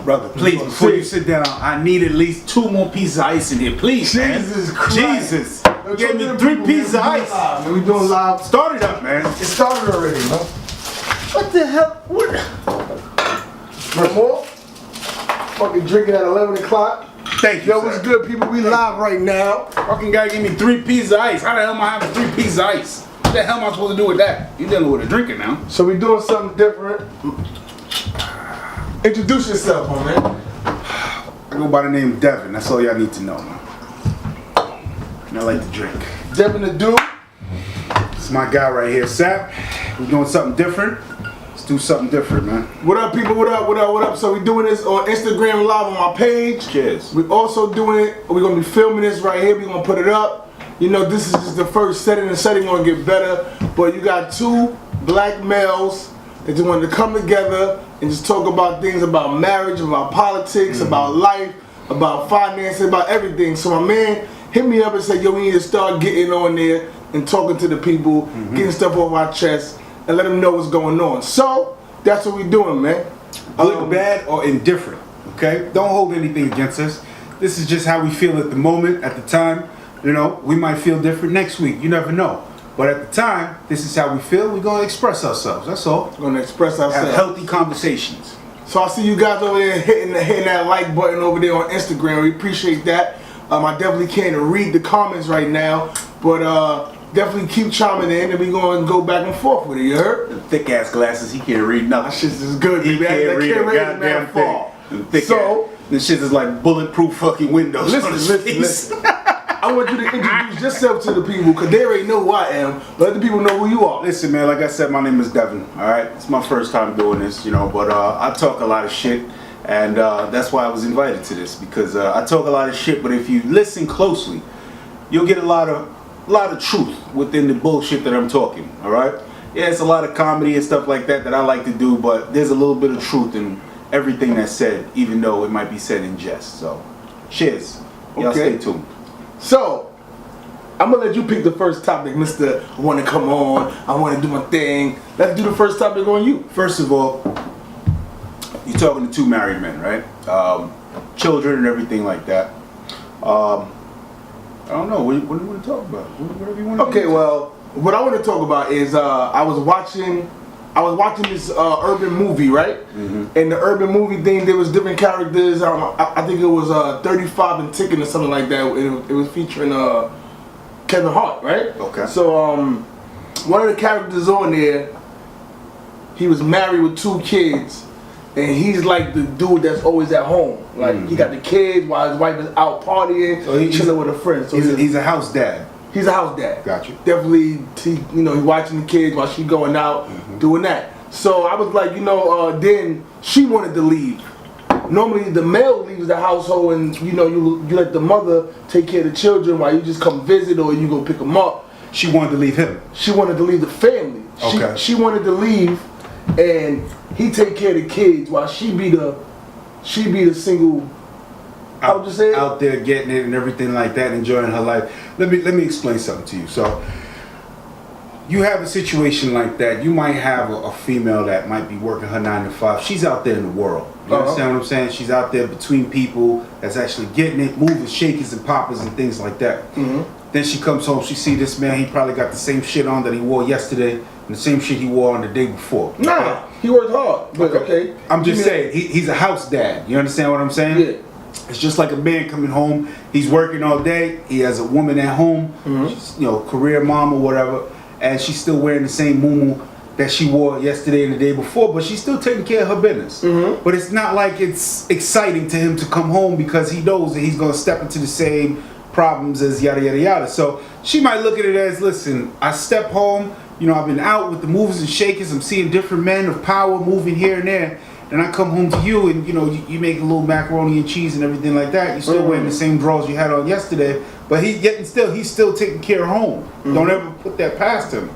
Brother, please, before you sit down, I need at least 2 more pieces of ice in here, please, man. Jesus Christ. Jesus. You gave me 3 pieces of ice. We doing live. Start it up, man. It started already, man. What the hell? What? No more? Fucking drinking at 11 o'clock. Thank you, Yo, what's good, people? We live right now. Fucking guy gave me 3 pieces of ice. How the hell am I having 3 pieces of ice? What the hell am I supposed to do with that? You dealing with a drinker now. So we doing something different. Introduce yourself, my man. I go by the name of Devin. That's all y'all need to know, man. And I like to drink. Devin the Dude. This is my guy right here, Sap. We're doing something different. Let's do something different, man. What up, people? What up, what up, what up? So we doing this on Instagram Live on my page. Cheers. We also doing it, we're gonna be filming this right here. We're gonna put it up. You know, this is just the first setting. The setting gonna get better. But you got 2 black males that just wanted to come together and just talk about things about marriage, about politics, about life, about finances, about everything. So my man hit me up and said, yo, we need to start getting on there and talking to the people, getting stuff off our chest, and let them know what's going on. So that's what we doing, man. Good, bad, or indifferent, okay? Don't hold anything against us. This is just how we feel at the moment, at the time. You know, we might feel different next week. You never know. But at the time, this is how we feel. We're going to express ourselves. That's all. We're going to express ourselves. Have healthy conversations. So I see you guys over there hitting that like button over there on Instagram. We appreciate that. I definitely can't read the comments right now, but definitely keep chiming in, and we're going to go back and forth with it. You heard? The thick ass glasses. He can't read nothing. That shit is good. He can't read a goddamn thing. So this shit is like bulletproof fucking windows. Listen. I want you to introduce yourself to the people, because they already know who I am. Let the people know who you are. Listen, man, like I said, my name is Devin, all right? It's my first time doing this, you know, but I talk a lot of shit, and that's why I was invited to this, because I talk a lot of shit, but if you listen closely, you'll get a lot of truth within the bullshit that I'm talking, all right? Yeah, it's a lot of comedy and stuff like that I like to do, but there's a little bit of truth in everything that's said, even though it might be said in jest. So, cheers. Y'all stay tuned. So, I'm going to let you pick the first topic, Mr. I want to come on, I want to do my thing. Let's do the first topic on you. First of all, you're talking to 2 married men, right? Children and everything like that. I don't know, what do you want to talk about? Whatever you want to Okay, well, what I want to talk about is I was watching this urban movie, right? And the urban movie thing, there was different characters. I think it was 35 and Ticking or something like that. It was featuring Kevin Hart, right? Okay. So one of the characters on there, he was married with 2 kids, and he's like the dude that's always at home. Like he got the kids while his wife is out partying, so he's chilling with a friend. So he's a house dad. He's a house dad. Got you. Definitely, he's watching the kids while she's going out, doing that. So I was like, then she wanted to leave. Normally the male leaves the household, and you let the mother take care of the children while you just come visit or you go pick them up. She wanted to leave him. She wanted to leave the family. Okay. She wanted to leave, and he take care of the kids while she be the single. I would just say out there getting it and everything like that, enjoying her life. Let me explain something to you. So you have a situation like that. You might have a female that might be working her 9 to 5. She's out there in the world. You understand what I'm saying? She's out there between people that's actually getting it, moving shakers and poppers and things like that. Then she comes home. She see this man. He probably got the same shit on that he wore yesterday and the same shit he wore on the day before. Nah, he worked hard. But okay. I'm just saying he's a house dad. You understand what I'm saying? Yeah. It's just like a man coming home. He's working all day. He has a woman at home, she's, career mom or whatever, and she's still wearing the same muumuu that she wore yesterday and the day before, but she's still taking care of her business. But it's not like it's exciting to him to come home because he knows that he's going to step into the same problems as yada yada yada. So she might look at it as, listen, I step home, I've been out with the movers and shakers, I'm seeing different men of power moving here and there. And I come home to you and you make a little macaroni and cheese and everything like that. You're still wearing the same drawers you had on yesterday, but he's still taking care of home. Don't ever put that past him.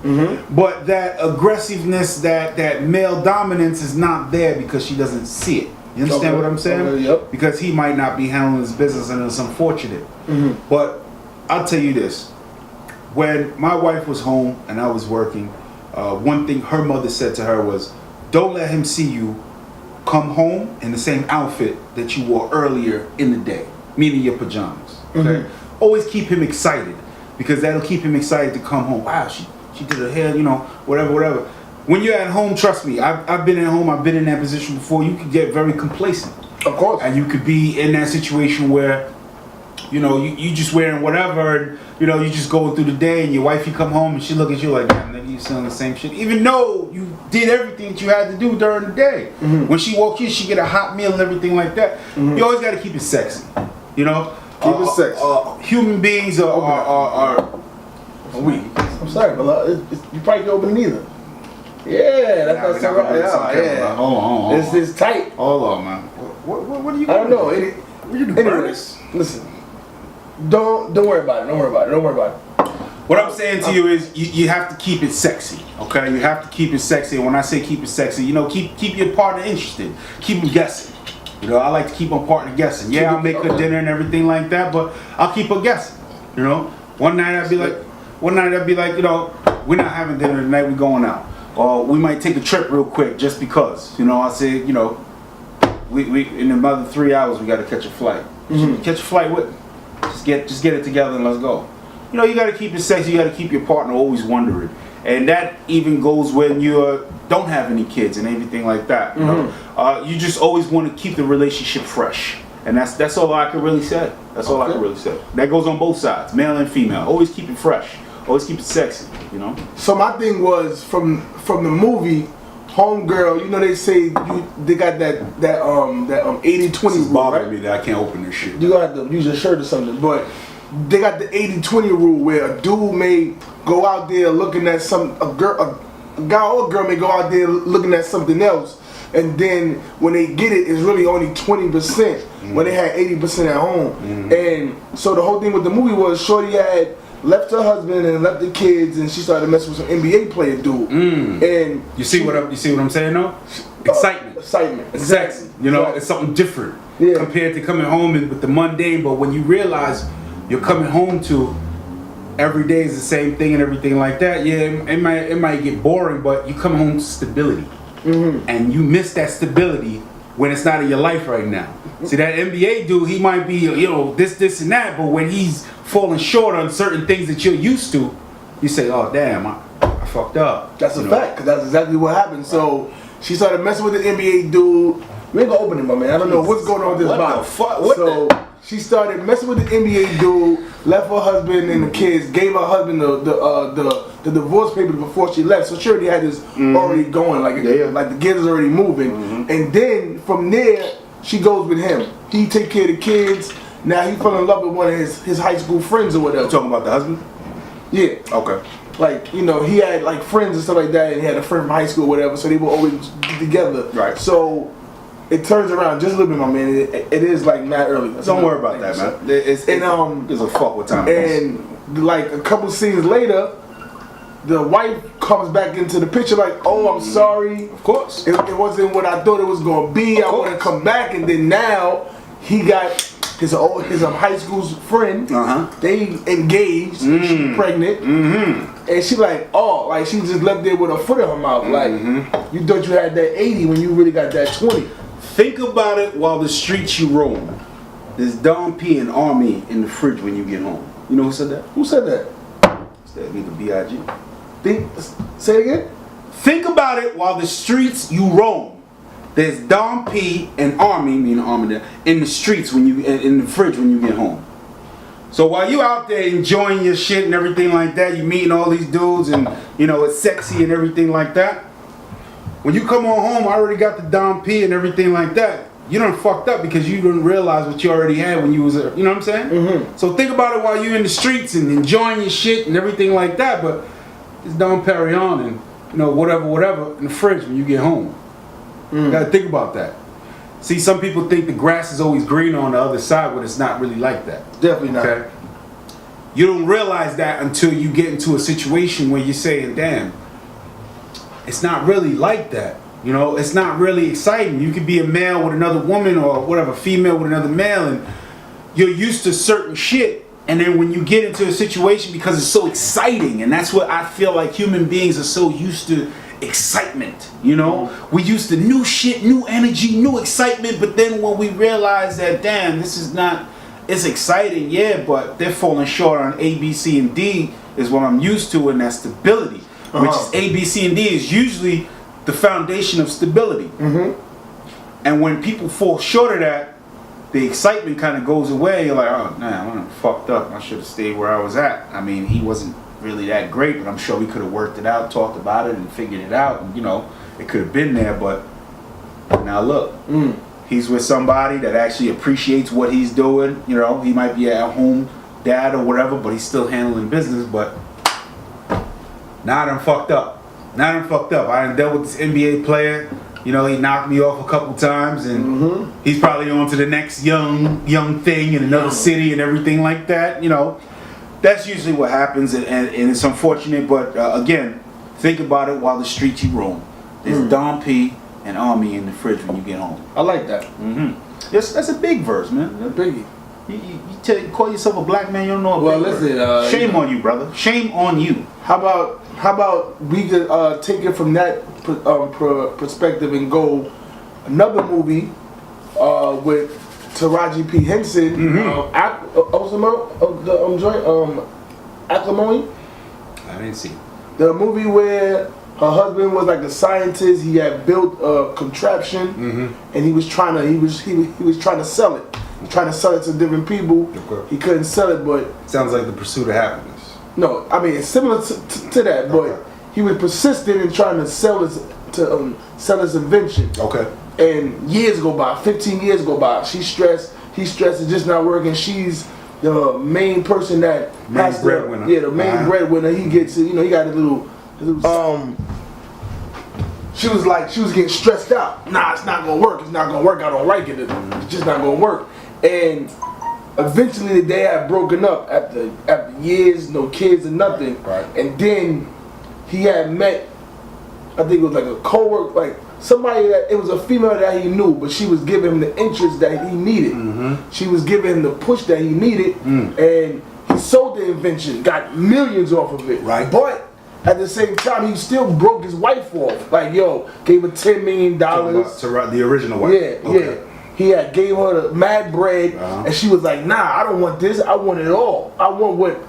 But that aggressiveness, that male dominance is not there because she doesn't see it. You understand what I'm saying? Yep. Because he might not be handling his business and it's unfortunate. But I'll tell you this. When my wife was home and I was working, one thing her mother said to her was, don't let him see you come home in the same outfit that you wore earlier in the day, meaning your pajamas. Okay? Always keep him excited, because that'll keep him excited to come home. Wow, she did her hair, whatever. When you're at home, trust me, I've been at home, I've been in that position before. You could get very complacent. Of course. And you could be in that situation where, you just wearing whatever, and, you just going through the day, and your wifey come home and she look at you like, damn, nigga, you still on the same shit. Even though you did everything that you had to do during the day. When she walk in, she get a hot meal and everything like that. You always got to keep it sexy, Keep it sexy. Human beings are weak. I'm sorry, but you probably can open it either. Yeah, that's all right. Yeah. Hold on. It's tight. Hold on, man. What are you? I don't know. Anyways, listen. Don't worry about it. Don't worry about it. What I'm saying to you is you have to keep it sexy, okay? You have to keep it sexy. And when I say keep it sexy, keep your partner interested. Keep them guessing. I like to keep my partner guessing. Yeah, I'll make her dinner and everything like that, but I'll keep her guessing. One night I'd be like, we're not having dinner tonight, we're going out. Or we might take a trip real quick just because. I say, we in another 3 hours we got to catch a flight. Catch a flight with me. Just get it together and let's go. You got to keep it sexy. You got to keep your partner always wondering, and that even goes when you don't have any kids and everything like that. You just always want to keep the relationship fresh, and that's all I can really say. That's all I can really say. That goes on both sides, male and female. Always keep it fresh. Always keep it sexy. So my thing was from the movie Homegirl. They say they got that 80-20 rule, bothering me that I can't open this shit. You gonna have to use your shirt or something, but they got the 80-20 rule where a dude may go out there looking at a guy or a girl may go out there looking at something else, and then when they get it, it's really only 20% when they had 80% at home. And so the whole thing with the movie was Shorty had left her husband and left the kids, and she started messing with some NBA player dude. And you see what I'm saying though? Excitement, exactly. It's something different compared to coming home with the mundane. But when you realize you're coming home to every day is the same thing and everything like that, it might get boring. But you come home to stability, and you miss that stability when it's not in your life right now. See, that NBA dude, he might be this and that, but when he's falling short on certain things that you're used to, you say, oh damn, I fucked up. That's a fact, because that's exactly what happened. So she started messing with the NBA dude. We ain't gonna open it, my man. I don't know what's going on with this bottle. She started messing with the NBA dude, left her husband and the kids, gave her husband the divorce papers before she left. So she already had this already going, like the kids is already moving. And then from there, she goes with him. He take care of the kids. Now he fell in love with one of his high school friends or whatever. You talking about the husband? Yeah. Okay. Like, he had like friends and stuff like that, and he had a friend from high school or whatever, so they would always get together. Right. So it turns around just a little bit, my man. It is like mad early. Don't worry about that, man. It's a fuck with time. And like a couple scenes later, the wife comes back into the picture like, oh, I'm sorry. Of course. It wasn't what I thought it was going to be. I want to come back. And then now he got his high school friend. They engaged. She pregnant. And she like, oh, like she just left there with her foot in her mouth. Like, you thought you had that 80 when you really got that 20. Think about it while the streets you roam. There's Don P and Army in the fridge when you get home. You know who said that? Who said that? It's that nigga B.I.G. Say it again? Think about it while the streets you roam. There's Don P and Army, meaning Army there, in the streets when you in the fridge when you get home. So while you out there enjoying your shit and everything like that, you meeting all these dudes and it's sexy and everything like that. When you come on home, I already got the Don P and everything like that. You done fucked up because you didn't realize what you already had when you was you know what I'm saying? So think about it while you're in the streets and enjoying your shit and everything like that, but it's Dom Perignon and whatever in the fridge when you get home. You gotta think about that. See, some people think the grass is always green on the other side, but it's not really like that. Definitely not. Okay? You don't realize that until you get into a situation where you're saying, damn, it's not really like that. It's not really exciting. You could be a male with another woman or whatever, female with another male, and you're used to certain shit. And then when you get into a situation, because it's so exciting, and that's what I feel like human beings are so used to excitement, you know? We used to new shit, new energy, new excitement, but then when we realized that, damn, this is not, it's exciting, yeah, but they're falling short on A, B, C, and D is what I'm used to, and that's stability, which is A, B, C, and D is usually the foundation of stability. And when people fall short of that, the excitement kind of goes away. You're like, oh, man, I'm fucked up. I should have stayed where I was at. I mean, he wasn't really that great, but I'm sure we could have worked it out, talked about it, and figured it out. And, you know, it could have been there, but now look. He's with somebody that actually appreciates what he's doing. You know, he might be at home dad or whatever, but he's still handling business. But now I'm fucked up. I done dealt with this NBA player. You know, he knocked me off a couple times, and he's probably on to the next young thing in another city and everything like that. You know, that's usually what happens, and it's unfortunate. But again, think about it while the streets you roam. There's Dom P and Army in the fridge when you get home. I like that. That's a big verse, man. A biggie. You call yourself a black man, you don't know. Well, listen. Shame on you, brother. Shame on you. How about we could take it from that perspective and go another movie with Taraji P. Henson. Acrimony. I didn't see. The movie where her husband was like a scientist. He had built a contraption, and he was trying to sell it. Trying to sell it to different people. Okay. He couldn't sell it, but sounds like The Pursuit of Happiness. No, I mean it's similar to that, but he was persistent in trying to sell his invention. Okay. And years go by, 15 years go by. She's stressed. He's stressed. It's just not working. She's the main person that has breadwinner. Yeah, the main breadwinner. He gets, you know, he got a little. She was getting stressed out. Nah, it's not gonna work. It's not gonna work. I don't like it. It's just not gonna work. And eventually they had broken up after years, no kids and nothing. Right. And then he had met, I think it was like a co-worker, like somebody that, it was a female that he knew, but she was giving him the interest that he needed. She was giving him the push that he needed, and he sold the invention, got millions off of it. Right. But at the same time, he still broke his wife off. Like, yo, gave her $10 million. To the original wife. Yeah, yeah. He had gave her the mad bread, and she was like, nah, I don't want this. I want it all. I want what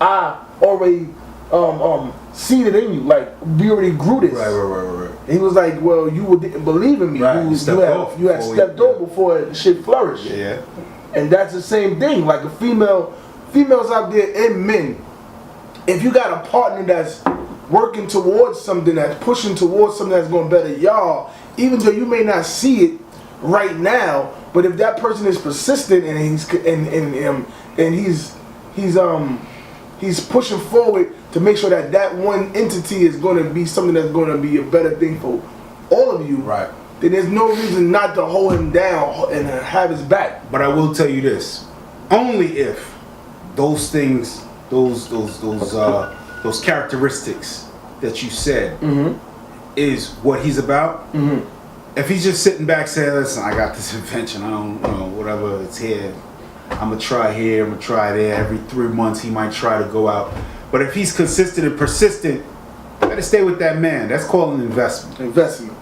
I already seeded in you. Like, we already grew this. Right. And he was like, well, you didn't believe in me. Right. You had stepped off before the shit flourished. Yeah. And that's the same thing. Like, females out there and men, if you got a partner that's working towards something, that's pushing towards something that's going to better y'all, even though you may not see it right now, but if that person is persistent and he's pushing forward to make sure that one entity is going to be something that's going to be a better thing for all of you, right? Then there's no reason not to hold him down and have his back. But I will tell you this: only if those things, those characteristics that you said is what he's about. If he's just sitting back saying, listen, I got this invention, I don't know, whatever, it's here. I'm going to try here, I'm going to try there. Every 3 months he might try to go out. But if he's consistent and persistent, you better stay with that man. That's called an investment.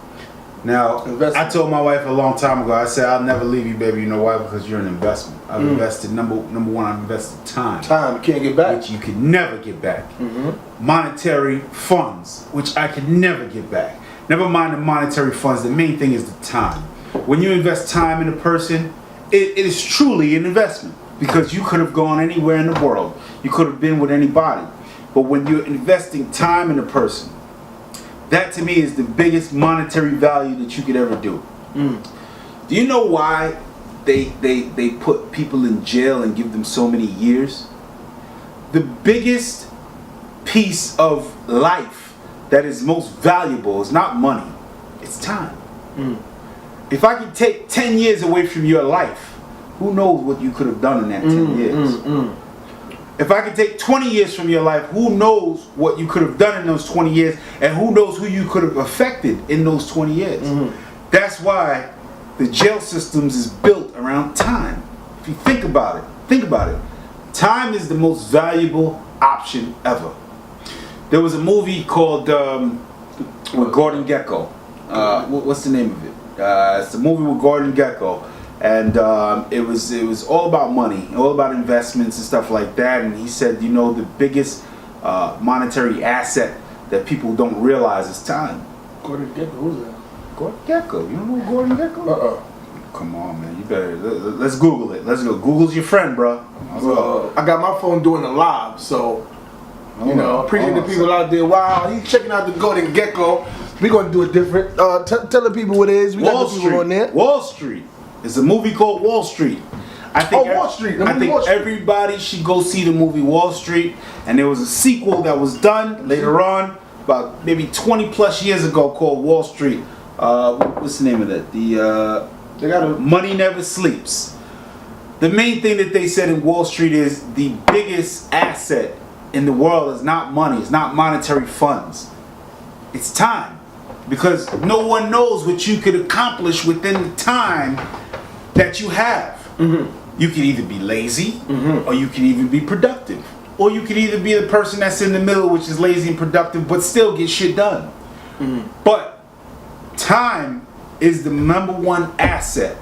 Now, I told my wife a long time ago, I said, I'll never leave you, baby. You know why? Because you're an investment. I've invested, number one, I've invested time. Time, you can't get back. Which you can never get back. Monetary funds, which I can never get back. Never mind the monetary funds, the main thing is the time. When you invest time in a person, it is truly an investment, because you could have gone anywhere in the world. You could have been with anybody. But when you're investing time in a person, that to me is the biggest monetary value that you could ever do. Do you know why they put people in jail and give them so many years? The biggest piece of life that is most valuable is not money, it's time. If I could take 10 years away from your life, who knows what you could have done in that 10 years? If I could take 20 years from your life, who knows what you could have done in those 20 years, and who knows who you could have affected in those 20 years. That's why the jail systems is built around time. If you think about it, time is the most valuable option ever. There was a movie called with Gordon Gekko. What's the name of it? It's a movie with Gordon Gekko, and it was all about money, all about investments and stuff like that. And he said, you know, the biggest monetary asset that people don't realize is time. Gordon Gekko, who's that? Gordon Gekko. You don't know Gordon Gekko? Come on, man. You better let's Google it. Let's go. Google's your friend, bro. I got my phone doing the live, so you know, appreciate the people out there. Wow, he's checking out the Gordon Gekko. We're gonna do it different. Tell the people what it is. We got the people on there. Wall Street. It's a movie called Wall Street. I think Wall Street. I think everybody should go see the movie Wall Street. And there was a sequel that was done later on, about maybe 20 plus years ago, called Wall Street. What's the name of that? They got a Money Never Sleeps. The main thing that they said in Wall Street is the biggest asset in the world is not money, it's not monetary funds. It's time. Because no one knows what you could accomplish within the time that you have. Mm-hmm. You could either be lazy, mm-hmm. or you could even be productive. Or you could either be the person that's in the middle, which is lazy and productive, but still get shit done. Mm-hmm. But time is the #1 asset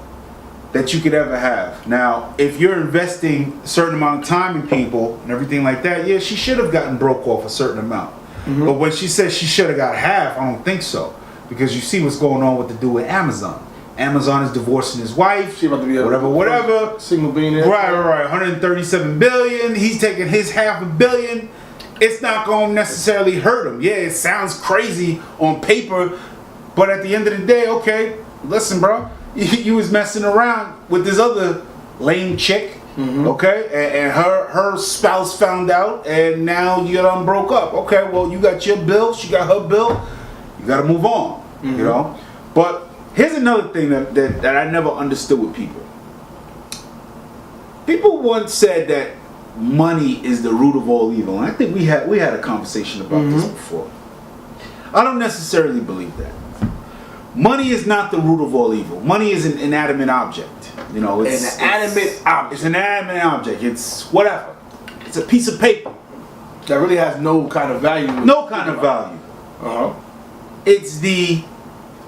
that you could ever have. Now, if you're investing a certain amount of time in people and everything like that, yeah, she should have gotten broke off a certain amount. Mm-hmm. But when she says she should have got half, I don't think so. Because you see what's going on with the dude with Amazon. Amazon is divorcing his wife. She about to be whatever. Single billionaire. Right. 137 billion. He's taking his $500 million. It's not going to necessarily hurt him. Yeah, it sounds crazy on paper, but at the end of the day, okay, listen, bro, you was messing around with this other lame chick, mm-hmm. okay, and her spouse found out, and now you done broke up. Okay, well, you got your bill, she got her bill, you got to move on, mm-hmm. you know. But here's another thing that I never understood with people. People once said that money is the root of all evil, and I think we had a conversation about mm-hmm. this before. I don't necessarily believe that. Money is not the root of all evil. Money is an inanimate object. You know, it's an inanimate object. It's whatever. It's a piece of paper that really has no kind of value. No kind of value. It's the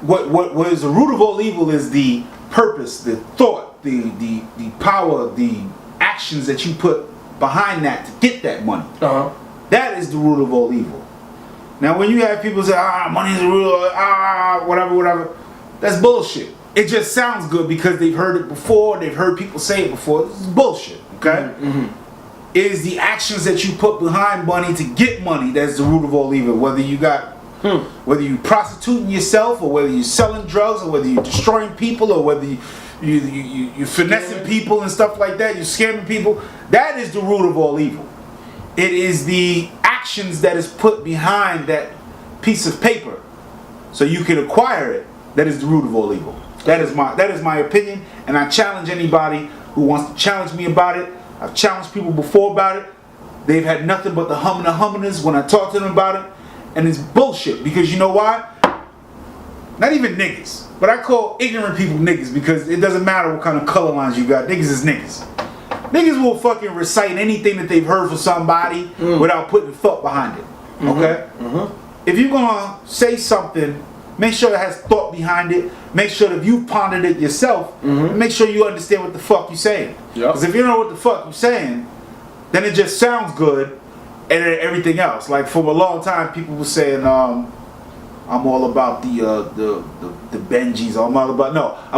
what is the root of all evil is the purpose, the thought, the power, the actions that you put behind that to get that money. That is the root of all evil. Now, when you have people say, money's the root of, whatever, that's bullshit. It just sounds good because they've heard it before, they've heard people say it before. This is bullshit, okay? Mm-hmm. It is the actions that you put behind money to get money that's the root of all evil. Whether you prostituting yourself, or whether you're selling drugs, or whether you're destroying people, or whether you're finessing people and stuff like that, you're scamming people, that is the root of all evil. It is the actions that is put behind that piece of paper so you can acquire it that is the root of all evil. That is my opinion, and I challenge anybody who wants to challenge me about it. I've challenged people before about it. They've had nothing but the hummers when I talk to them about it, and it's bullshit. Because you know why? Not even niggas, but I call ignorant people niggas because it doesn't matter what kind of color lines you got. Niggas is niggas. Niggas will fucking recite anything that they've heard from somebody without putting thought behind it. Okay? Mm-hmm. If you're gonna say something, make sure it has thought behind it. Make sure that you've pondered it yourself. Mm-hmm. And make sure you understand what the fuck you're saying. Because if you don't know what the fuck you're saying, then it just sounds good and everything else. Like for a long time, people were saying, I'm all about the Benjis. I'm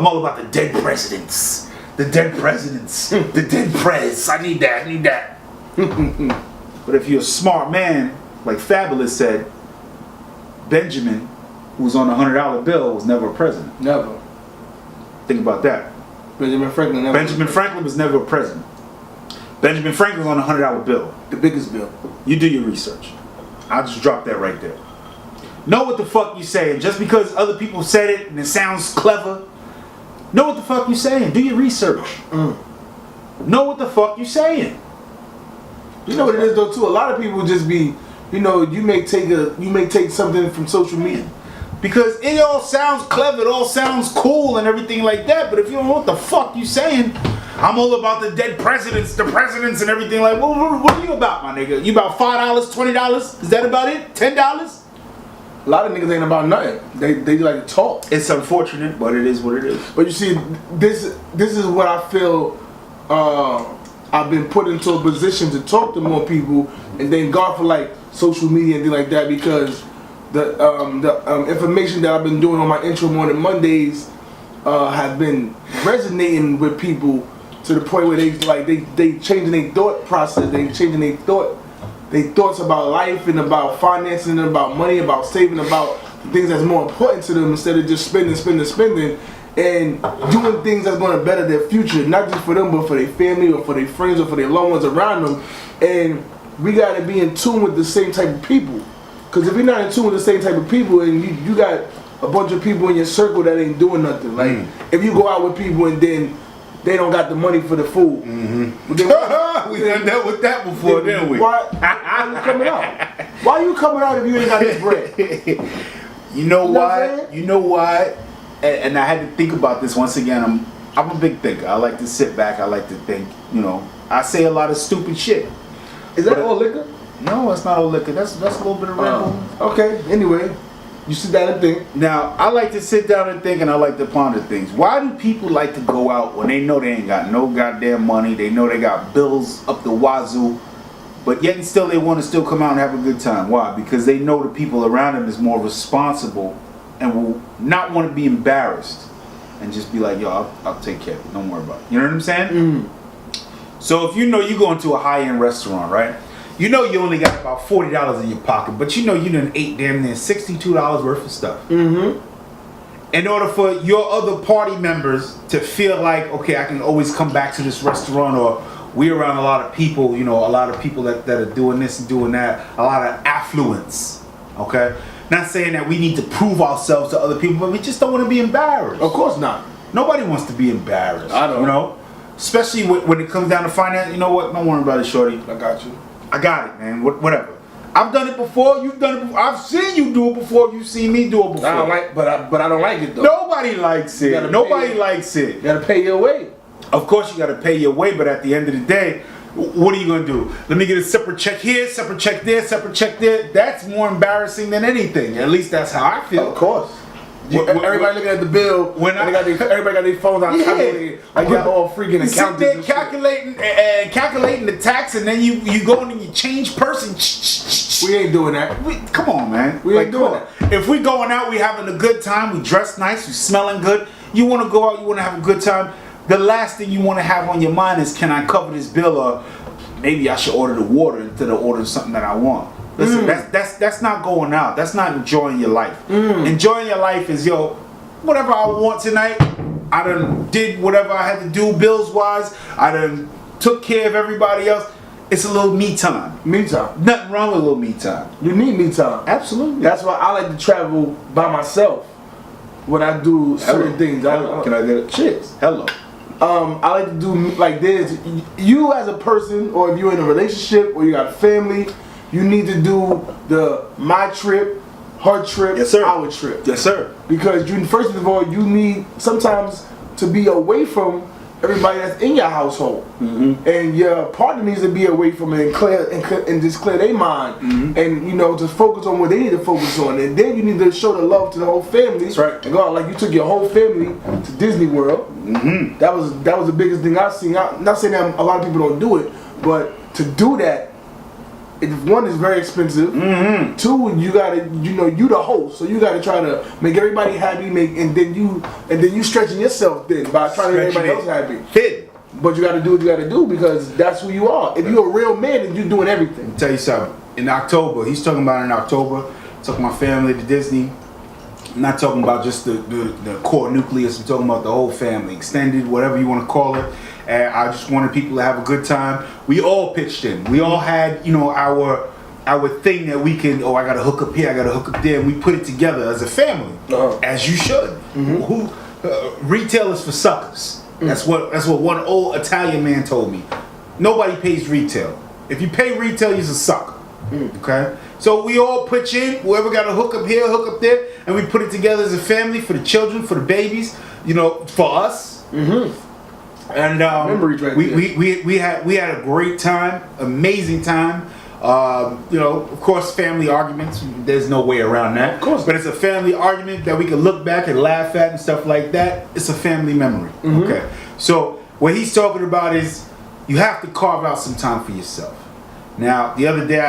all about the dead presidents. The dead presidents. The dead prez. I need that. But if you're a smart man, like Fabulous said, Benjamin, who was on a $100 bill, was never a president. Never. Think about that. Benjamin Franklin was never a president. Benjamin Franklin was on a $100 bill. The biggest bill. You do your research. I'll just drop that right there. Know what the fuck you're saying. Just because other people said it and it sounds clever, know what the fuck you're saying. Do your research. Know what the fuck you're saying. You know what it is though too. A lot of people just be, you may take something from social media because it all sounds clever, it all sounds cool and everything like that. But if you don't know what the fuck you're saying, I'm all about the dead presidents, the presidents and everything like. What are you about, my nigga? You about $5, $20? Is that about it? $10? A lot of niggas ain't about nothing. They like to talk. It's unfortunate, but it is what it is. But you see, this is what I feel. I've been put into a position to talk to more people, and thank God for like social media and things like that, because the information that I've been doing on my intro morning Mondays have been resonating with people to the point where they changing their thought process, they changing their thoughts about life and about financing and about money, about saving, about things that's more important to them, instead of just spending and doing things that's going to better their future, not just for them but for their family or for their friends or for their loved ones around them. And we got to be in tune with the same type of people, because if you're not in tune with the same type of people and you got a bunch of people in your circle that ain't doing nothing, like if you go out with people and then they don't got the money for the food. We done dealt with that before, didn't we? Why you coming out? Why you coming out if you ain't got this bread? You know why? You know why? And I had to think about this once again. I'm a big thinker. I like to sit back. I like to think. You know, I say a lot of stupid shit. Is that all liquor? No, it's not all liquor. That's a little bit of Red Bull. Okay. Anyway, you sit down and think. Now, I like to sit down and think, and I like to ponder things. Why do people like to go out when they know they ain't got no goddamn money? They know they got bills up the wazoo, but yet and still they want to still come out and have a good time. Why? Because they know the people around them is more responsible and will not want to be embarrassed and just be like, yo, I'll take care of it. Don't worry about it. You know what I'm saying? So if you know you going to a high-end restaurant, right? You know you only got about $40 in your pocket, but you know you done ate damn near $62 worth of stuff. In order for your other party members to feel like, okay, I can always come back to this restaurant, or we're around a lot of people, you know, a lot of people that are doing this and doing that, a lot of affluence, okay? Not saying that we need to prove ourselves to other people, but we just don't want to be embarrassed. Of course not. Nobody wants to be embarrassed. I don't. You know? Especially when it comes down to finance. You know what? Don't worry about it, shorty. I got you. I got it, man. Whatever. I've done it before. You've done it before. I've seen you do it before. You've seen me do it before. I don't like, but I don't like it though. Nobody likes it. Nobody likes it. You gotta pay your way. Of course, you gotta pay your way, but at the end of the day, what are you gonna do? Let me get a separate check here, separate check there, separate check there. That's more embarrassing than anything. At least that's how I feel. Of course. Everybody looking at the bill. Everybody got their phones out, calculating, like y'all all freaking accountants. Sit there calculating the tax, and then you go in and you change person. We ain't doing that. Come on, man. We ain't doing that. If we going out, we having a good time. We dress nice. We smelling good. You want to go out. You want to have a good time. The last thing you want to have on your mind is, can I cover this bill, or maybe I should order the water instead of ordering something that I want. Listen, that's not going out. That's not enjoying your life. Enjoying your life is, yo, whatever I want tonight, I done did whatever I had to do bills wise. I done took care of everybody else. It's a little me time. Me time. Nothing wrong with a little me time. You need me time. Absolutely. That's why I like to travel by myself when I do certain things. Can I get a cheers? Hello. I like to do like this. You as a person, or if you're in a relationship or you got a family, you need to do the my trip, her trip, yes, sir. Our trip. Yes, sir. Because you, first of all, you need sometimes to be away from everybody that's in your household, and your partner needs to be away from it and just clear their mind, and you know, to focus on what they need to focus on, and then you need to show the love to the whole family. That's right. And go out like you took your whole family to Disney World. That was the biggest thing I've seen. I'm not saying that a lot of people don't do it, but to do that, one is very expensive. Two, you gotta, you know, you the host, so you gotta try to make everybody happy. And then you stretching yourself then by trying to make everybody else happy. But you gotta do what you gotta do, because that's who you are. If you're a real man, then you're doing everything. I'll tell you something. In October, he's talking about in October. Took my family to Disney. I'm not talking about just the core nucleus. I'm talking about the whole family, extended, whatever you want to call it. And I just wanted people to have a good time. We all pitched in. We all had, you know, our thing that we can. Oh, I got to hook up here. I got to hook up there. And we put it together as a family, as you should. Retail is for suckers. That's what one old Italian man told me. Nobody pays retail. If you pay retail, you're a sucker. Okay. So we all pitch in. Whoever got to hook up here, hook up there, and we put it together as a family for the children, for the babies. You know, for us. And we had a great time, amazing time. You know, of course, family arguments. There's no way around that. Of course. But it's a family argument that we can look back and laugh at and stuff like that. It's a family memory. Okay. So what he's talking about is you have to carve out some time for yourself. Now, the other day,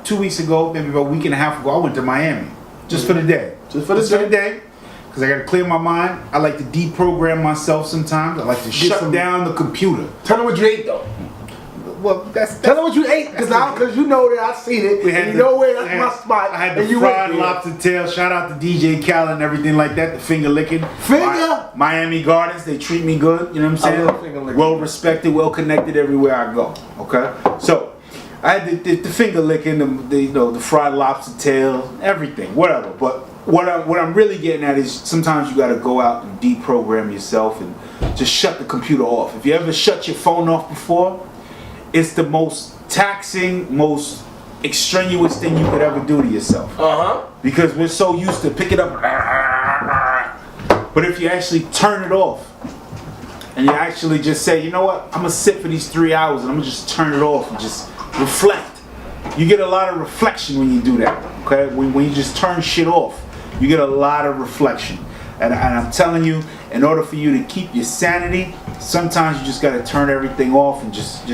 2 weeks ago, maybe about a week and a half ago, I went to Miami just for the day. Just for the day. Because I got to clear my mind. I like to deprogram myself sometimes. I like to shut down the computer. Tell them what you ate, though. Well, tell them what you ate, because you know that I seen it. And you know where that's my spot. I had the fried lobster tail. Shout out to DJ Khaled and everything like that. The finger licking. Miami Gardens, they treat me good. You know what I'm saying? I love finger licking. Well respected, well connected everywhere I go. Okay, so I had the finger licking, the fried lobster tail, everything, whatever. But what I'm really getting at is sometimes you got to go out and deprogram yourself and just shut the computer off. If you ever shut your phone off before, it's the most taxing, most extraneous thing you could ever do to yourself. Because we're so used to pick it up. But if you actually turn it off and you actually just say, you know what, I'm gonna sit for these 3 hours and I'm gonna just turn it off and just reflect. You get a lot of reflection when you do that. Okay, when you just turn shit off, you get a lot of reflection. And I'm telling you, in order for you to keep your sanity, sometimes you just gotta turn everything off and just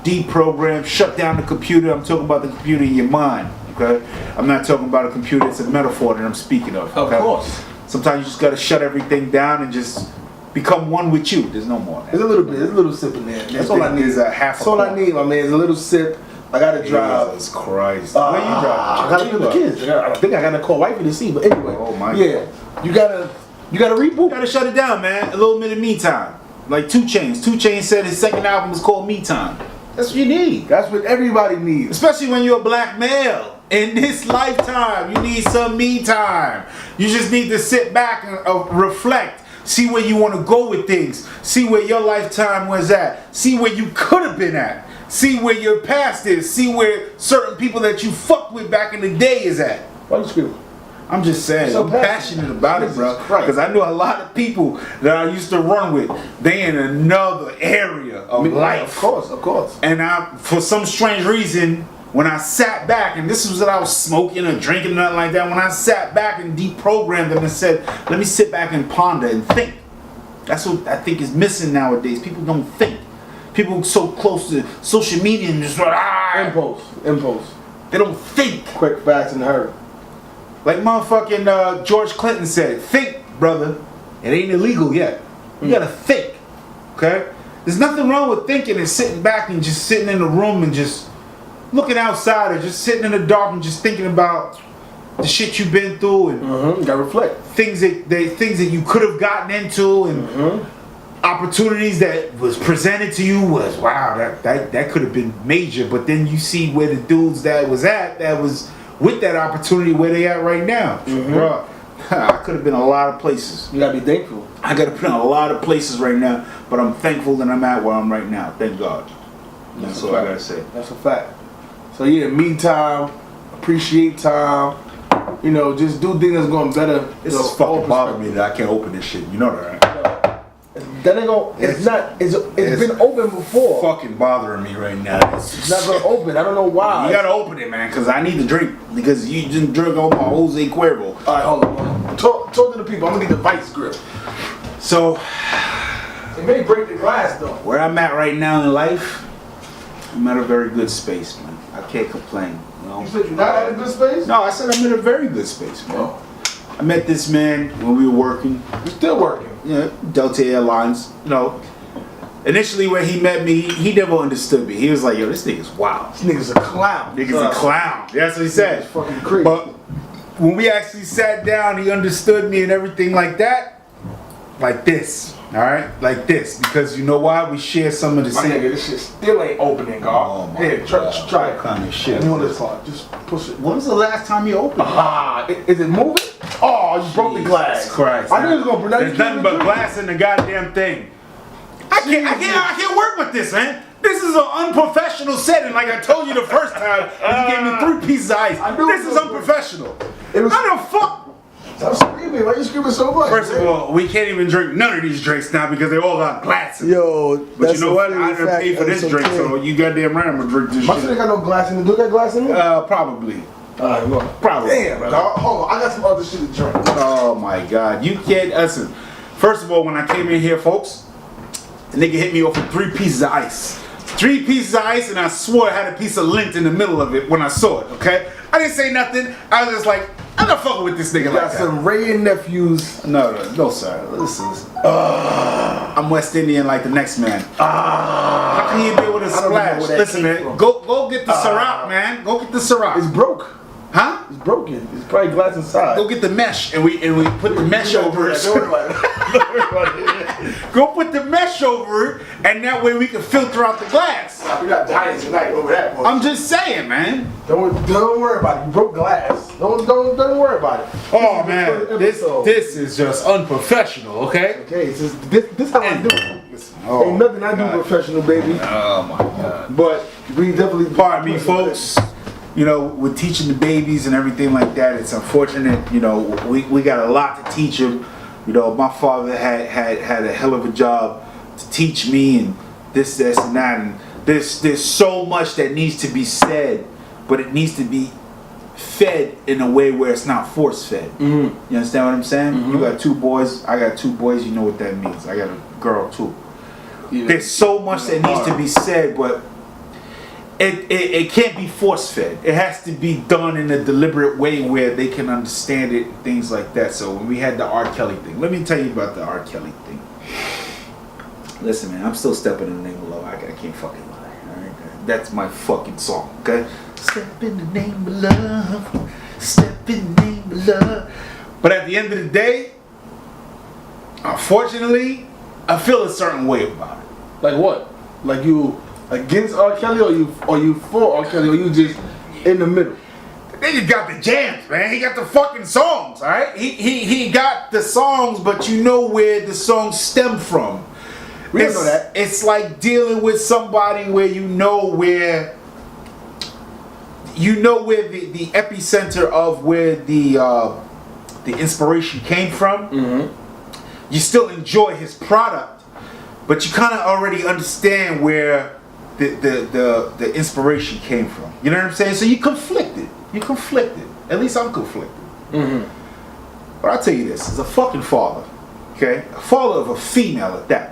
deprogram, shut down the computer. I'm talking about the computer in your mind, okay? I'm not talking about a computer, it's a metaphor that I'm speaking of. Okay? Of course. Sometimes you just gotta shut everything down and just become one with you. There's no more. There's a little sip in there. That's all I need. That's all I need, my man, is a little sip. I gotta drive. Jesus Christ. Where you driving? I gotta pick the kids. I think I gotta call wifey to see, but anyway. Oh my God. You gotta reboot. You gotta shut it down, man. A little bit of me time. Like 2 Chainz. 2 Chainz said his second album is called Me Time. That's what you need. That's what everybody needs. Especially when you're a black male. In this lifetime, you need some me time. You just need to sit back and reflect. See where you want to go with things. See where your lifetime was at. See where you could have been at. See where your past is. See where certain people that you fucked with back in the day is at. Why you screaming? I'm just saying, so I'm passionate about it, bro. Because I know a lot of people that I used to run with. They in another area of life. Of course. And for some strange reason, when I sat back, and this was what I was smoking or drinking, nothing like that. When I sat back and deprogrammed them and said, let me sit back and ponder and think. That's what I think is missing nowadays. People don't think. People so close to social media and just impulse. They don't think. Quick, fast, and hurry. Like motherfucking George Clinton said, think, brother. It ain't illegal yet. You gotta think, okay? There's nothing wrong with thinking and sitting back and just sitting in a room and just looking outside or just sitting in the dark and just thinking about the shit you've been through and you gotta reflect. Things that you could have gotten into and opportunities that was presented to you was, wow, that could have been major. But then you see where the dudes that was with that opportunity where they at right now. Bro, I could have been a lot of places. You gotta be thankful. I gotta be in a lot of places right now, but I'm thankful that I'm at where I'm right now. Thank God. That's all I gotta say. That's a fact. So yeah, me time, appreciate time. You know, just do things that's going better. This is fucking bothering me that I can't open this shit. You know that, right? That ain't gonna. It's been open before. Fucking bothering me right now. It's not gonna open. I don't know why. You gotta open it, man, because I need to drink. Because you just drink all my Jose Cuervo. Alright, hold on. Talk to the people. I'm gonna need the vice grip. So, it may break the glass though. Where I'm at right now in life, I'm at a very good space, man. I can't complain. You said you're not at a good space? No, I said I'm in a very good space, man. Oh. I met this man when we were working. You're still working? Yeah, Delta Airlines. You know, initially when he met me, he never understood me. He was like, yo, this nigga's wild. This nigga's a clown. Nigga's a clown. That's what he said. It's fucking crazy. But when we actually sat down, he understood me and everything like that. Like this. Alright? Like this. Because you know why? We share some of the same. Nigga, this shit still ain't opening, God. Oh my God. Try it. What kind of shit? Let me on this part. Just push it. When was the last time you opened it? Is it moving? Oh, you broke the glass. Christ. I knew it was gonna break. There's nothing but glass in the goddamn thing. I can't work with this, man. This is an unprofessional setting, like I told you the first time. You gave me 3 pieces of ice. This is unprofessional. How the fuck? Stop screaming. Why you screaming so much? First of all, we can't even drink none of these drinks now because they all got glasses. Yo, but you know what? I didn't pay for this drink, so you goddamn right I'm gonna drink this My shit. shit ain't got no glass in it. Do it got glass in it? Probably. Alright, well. Probably. Damn, dog. Hold on. I got some other shit to drink. Oh my God. You can't, listen. First of all, when I came in here, folks, the nigga hit me off with 3 pieces of ice. 3 pieces of ice, and I swore it had a piece of lint in the middle of it when I saw it, okay? I didn't say nothing. I was just like, I'm not fucking with this nigga like Got that. some Ray and nephews. No, sir. This is. I'm West Indian like the next man. How can you deal with a splash? Listen, man. Go get the Ciroc, man. Go get the Ciroc. It's broke. Huh? It's broken. It's probably glass inside. Go get the mesh, and we put the mesh over it. Don't worry about it. Go put the mesh over it, and that way we can filter out the glass. We got dying tonight over that. Boy. I'm just saying, man. Don't worry about it. You broke glass. Don't worry about it. Oh man, this is just unprofessional. Okay. Okay, it's just, this how I do it. Oh, Ain't nothing I do professional, baby. Oh my God. But we definitely. Pardon me, folks. You know, with teaching the babies and everything like that, it's unfortunate. You know, we got a lot to teach them. You know, my father had a hell of a job to teach me, and this, and that, and there's so much that needs to be said, but it needs to be fed in a way where it's not force fed. You understand what I'm saying? You got 2 boys, I got 2 boys. You know what that means. I got a girl too. Yeah. There's so much that needs to be said, but it can't be force fed. It has to be done in a deliberate way where they can understand it, things like that. So when we had the R. Kelly thing, let me tell you about the R. Kelly thing. Listen, man, I'm still stepping in the name of love. I can't fucking lie. All right? That's my fucking song. Okay, step in the name of love. Step in the name of love. But at the end of the day, unfortunately, I feel a certain way about it. Like what? Like you against R. Kelly, or you for R. Kelly, or you just in the middle? The nigga got the jams, man. He got the fucking songs, all right? He got the songs, but you know where the songs stem from. We don't know that. It's like dealing with somebody where you know where the epicenter of where the inspiration came from. You still enjoy his product, but you kind of already understand where the inspiration came from. You know what I'm saying? So you conflicted. At least I'm conflicted. But I'll tell you this: as a fucking father, okay, a father of a female at that.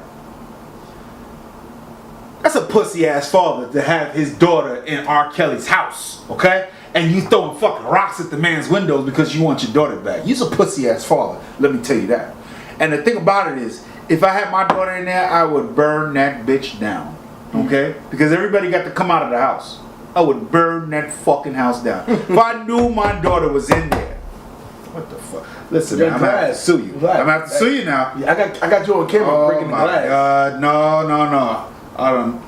That's a pussy ass father to have his daughter in R. Kelly's house, okay? And you throwing fucking rocks at the man's windows because you want your daughter back. You's a pussy ass father, let me tell you that. And the thing about it is, if I had my daughter in there, I would burn that bitch down, okay? Because everybody got to come out of the house. I would burn that fucking house down. If I knew my daughter was in there. What the fuck? Listen, man, I'm gonna have to sue you. I'm gonna have to sue you now. Yeah, I got you on camera breaking the glass. God, no.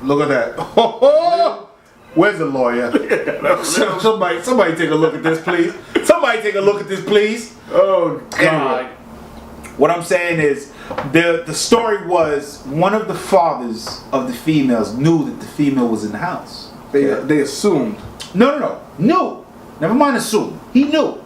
Look at that. Where's the lawyer? Somebody take a look at this, please. Somebody take a look at this, please. Oh God. Anyway, what I'm saying is, the story was one of the fathers of the females knew that the female was in the house. They assumed. No. Knew. Never mind assumed. He knew.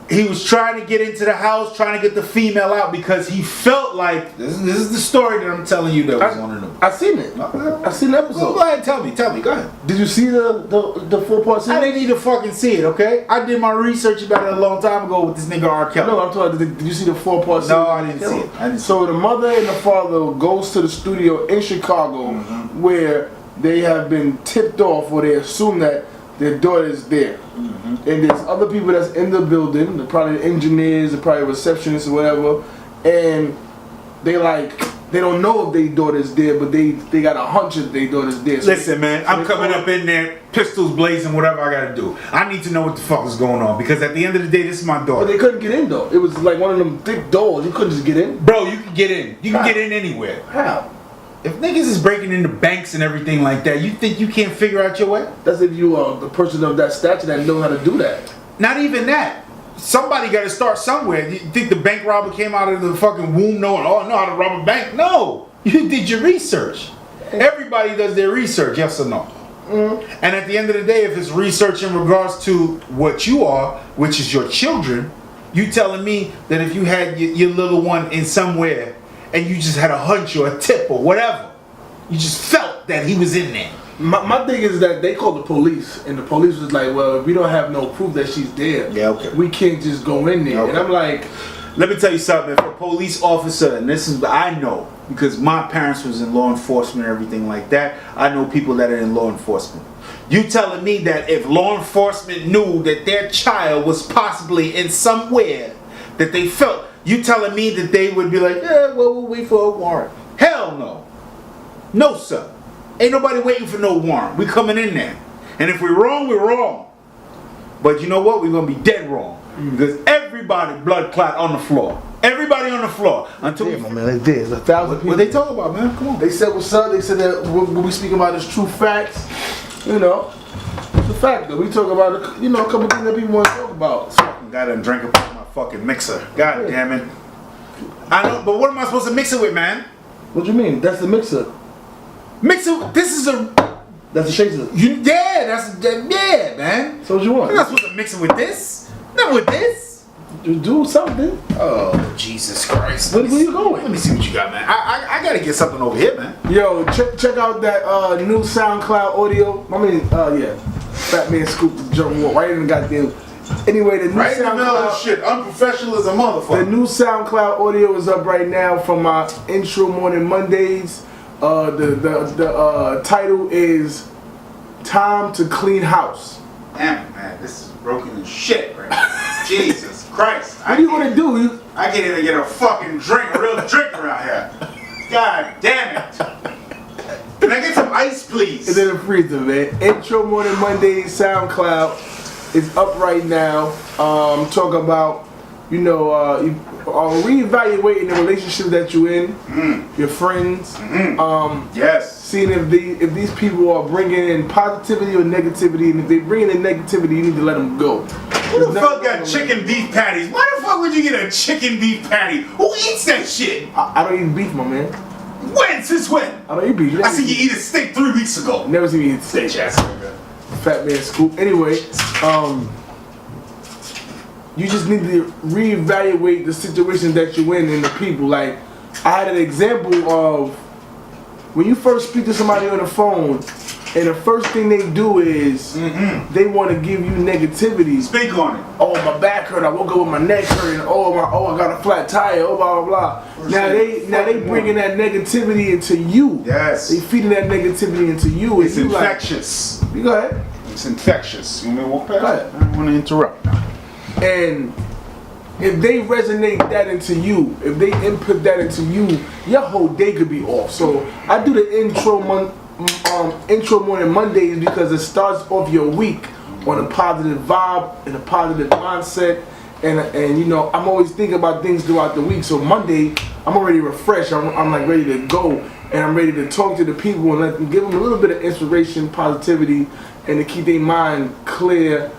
He was trying to get into the house, trying to get the female out because he felt like this is the story that I'm telling you that was one of them. I seen it. I seen the episode. Go ahead, tell me. Go ahead. Did you see the 4-part series? I didn't need to fucking see it, okay? I did my research about it a long time ago with this nigga R. Kelly. No, I'm talking. Did you see the 4-part series? No, I didn't see it. So the mother and the father goes to the studio in Chicago where they have been tipped off, or they assume that their daughter is there. And there's other people that's in the building, they're probably engineers, they're probably receptionists or whatever, and they don't know if their daughter's there, but they got a hunch that their daughter's there. So listen, man, I'm coming up in there, pistols blazing, whatever I gotta do. I need to know what the fuck is going on, because at the end of the day, this is my daughter. But they couldn't get in though. It was like one of them thick doors. You couldn't just get in. Bro, you can get in. You can get in anywhere. How? If niggas is breaking into banks and everything like that, you think you can't figure out your way? That's if you are the person of that stature that know how to do that. Not even that. Somebody got to start somewhere. You think the bank robber came out of the fucking womb knowing, oh, I know how to rob a bank? No. You did your research. Everybody does their research, yes or no? And at the end of the day, if it's research in regards to what you are, which is your children, You telling me that if you had your little one in somewhere and you just had a hunch or a tip or whatever, you just felt that he was in there. My thing is that they called the police, and the police was like, well, if we don't have no proof that she's there, we can't just go in there. And I'm like, let me tell you something. If a police officer, and this is, I know, because my parents was in law enforcement and everything like that, I know people that are in law enforcement. You telling me that if law enforcement knew that their child was possibly in somewhere that they felt, you telling me that they would be like, yeah, well, we'll wait for a warrant? Hell no. No, sir. Ain't nobody waiting for no warrant. We coming in there. And if we're wrong, we're wrong. But you know what? We're going to be dead wrong. Because everybody blood clot on the floor. Everybody on the floor. Until my man, there's 1,000 people. What they talk about, man? Come on. They said what's up. They said that what we speaking about is true facts. You know, it's a fact though. We talk about, you know, a couple things that people want to talk about. Fucking gotta drink up my fucking mixer. God damn it. I know, but what am I supposed to mix it with, man? What you mean? That's the mixer. Mixer. This is a. That's the shaker. Yeah, man. So what you want? You're not supposed to mix it with this. Not with this. Just do something. Oh, Jesus Christ. Where you going? Let me see what you got, man. I gotta get something over here, man. Yo, check out that new SoundCloud audio. I mean, yeah. Fat Man Scoop the drum roll right in the goddamn. Anyway, the new right in the middle of SoundCloud shit. Unprofessional as a motherfucker. The new SoundCloud audio is up right now from my intro Morning Mondays. The title is Time to Clean House. Damn it, man. This is broken as shit right now. Jesus Christ. What are you gonna do? I can't even get a fucking drink, a real drink around here. God damn it. Can I get some ice, please? It's in the freezer, man. Intro Morning Mondays SoundCloud is up right now. Talking about, you know, reevaluating the relationship that you're in, your friends. Yes. Seeing if these people are bringing in positivity or negativity, and if they bring in negativity, you need to let them go. Who the fuck got chicken beef patties? Why the fuck would you get a chicken beef patty? Who eats that shit? I don't eat beef, my man. When? Since when? I don't eat beef. I see you eat a steak 3 weeks ago. Never seen me eat steak. Fat Man Scoop. Anyway, you just need to reevaluate the situation that you're in and the people. Like, I had an example of when you first speak to somebody on the phone, and the first thing they do is they want to give you negativity. Speak on it. Oh, my back hurt. I woke up with my neck hurting. Oh, I got a flat tire. Oh, blah blah blah. Now they bringing that negativity into you. Yes. They feeding that negativity into you. It's infectious. Like, you go ahead. It's infectious. You want me to walk past? Go ahead. I don't want to interrupt. And if they resonate that into you, if they input that into you, your whole day could be off. So I do the intro Morning Mondays because it starts off your week on a positive vibe and a positive mindset. And you know, I'm always thinking about things throughout the week. So Monday, I'm already refreshed. I'm like ready to go, and I'm ready to talk to the people and let them give them a little bit of inspiration, positivity, and to keep their mind clear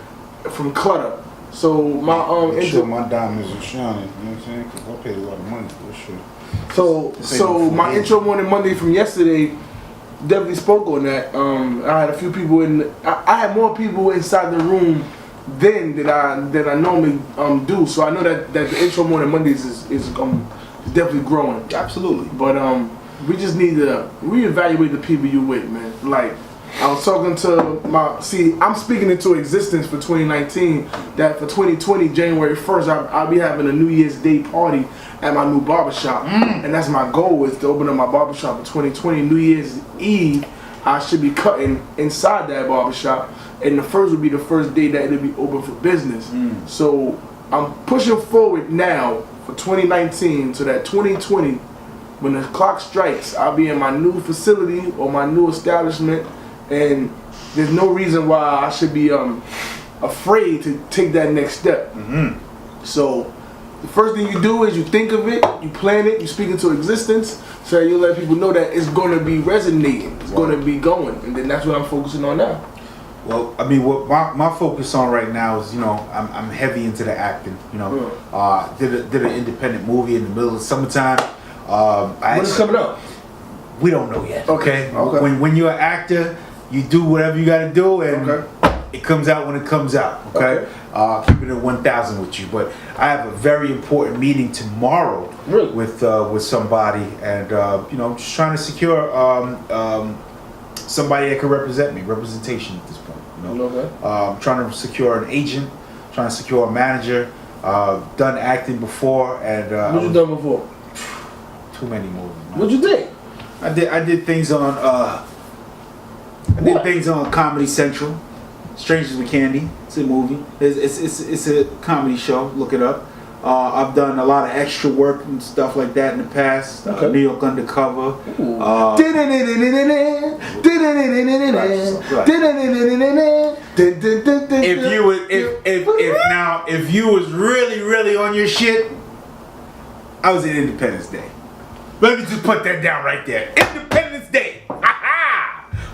from clutter. So my sure my diamonds are shining, you know what I'm saying? Because I paid a lot of money for this shit. So my intro Morning Monday from yesterday definitely spoke on that. I had a few people I had more people inside the room then than I normally do. So I know that the intro Morning Mondays is definitely growing. Absolutely. But we just need to reevaluate the people you with, man. Like, I was talking to I'm speaking into existence for 2019, that for 2020, January 1st, I'll be having a New Year's Day party at my new barbershop. And that's my goal, is to open up my barbershop in 2020. New Year's Eve, I should be cutting inside that barbershop. And the first will be the first day that it'll be open for business. So I'm pushing forward now for 2019 so that 2020, when the clock strikes, I'll be in my new facility or my new establishment. And there's no reason why I should be afraid to take that next step. So the first thing you do is you think of it, you plan it, you speak it to existence, so you let people know that it's going to be resonating, it's going to be going, and then that's what I'm focusing on now. Well, I mean, what my focus on right now is, you know, I'm heavy into the acting. You know, did an independent movie in the middle of the summertime. When is it coming out? We don't know yet. Okay. When you're an actor, you do whatever you got to do, and it comes out when it comes out. Okay. keeping it 1,000 with you. But I have a very important meeting tomorrow with somebody, and just trying to secure somebody that can represent me, representation at this point. Trying to secure an agent, trying to secure a manager. Done acting before, and what you done before? Too many movies. Man. What you did? I did things on things on Comedy Central. Strangers with Candy. It's a movie. It's a comedy show. Look it up. I've done a lot of extra work and stuff like that in the past. New York Undercover. If you was really on your shit, I was in Independence Day. Let me just put that down right there. Independence Day.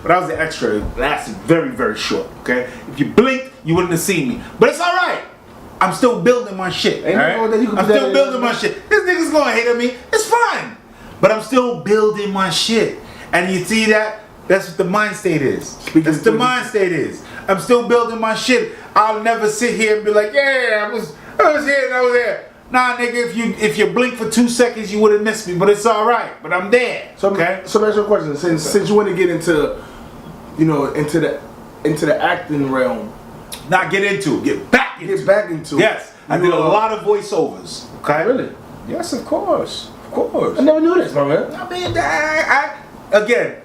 But I was an extra. It lasted very, very short. Okay. If you blinked, you wouldn't have seen me. But it's all right. I'm still building my shit. Right? I'm still building my shit. This nigga's gonna hate on me. It's fine. But I'm still building my shit. And you see that? That's what the mind state is. That's what the mind state is. I'm still building my shit. I'll never sit here and be like, yeah, I was here and I was there. Nah, nigga, if you blink for 2 seconds, you would have missed me. But it's all right. But I'm there. So, okay. So, that's your question. Since you want to get into, into the acting realm. Not get into it. Get back into it. Yes. I did a lot of voiceovers. Okay. Really? Yes, of course. Of course. I never knew this, my man. I mean, again,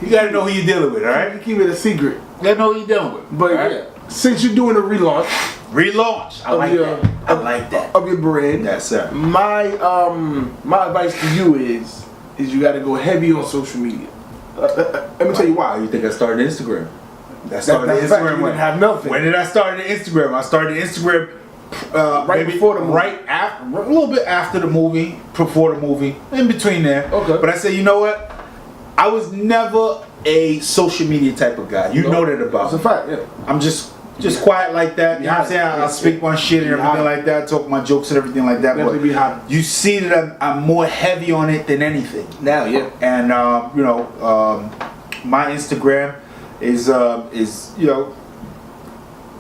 you gotta know who you're dealing with, all right? You keep it a secret. You gotta know who you're dealing with. But yeah, since you're doing a relaunch. I like that. Of your brand. Yes, sir. My advice to you is you gotta go heavy on social media. Let me tell you why. You think I started Instagram? That's Instagram. You didn't have nothing. When did I start Instagram? I started Instagram right before the movie. Right after, a little bit after the movie, before the movie, in between there. Okay. But I said, you know what? I was never a social media type of guy. You know that about me. It's a fact, yeah. I'm just quiet like that. You know what I'm saying? I'll speak my shit and everything like that, talk my jokes and everything like that. But you see that I'm more heavy on it than anything. Now, yeah. And my Instagram is a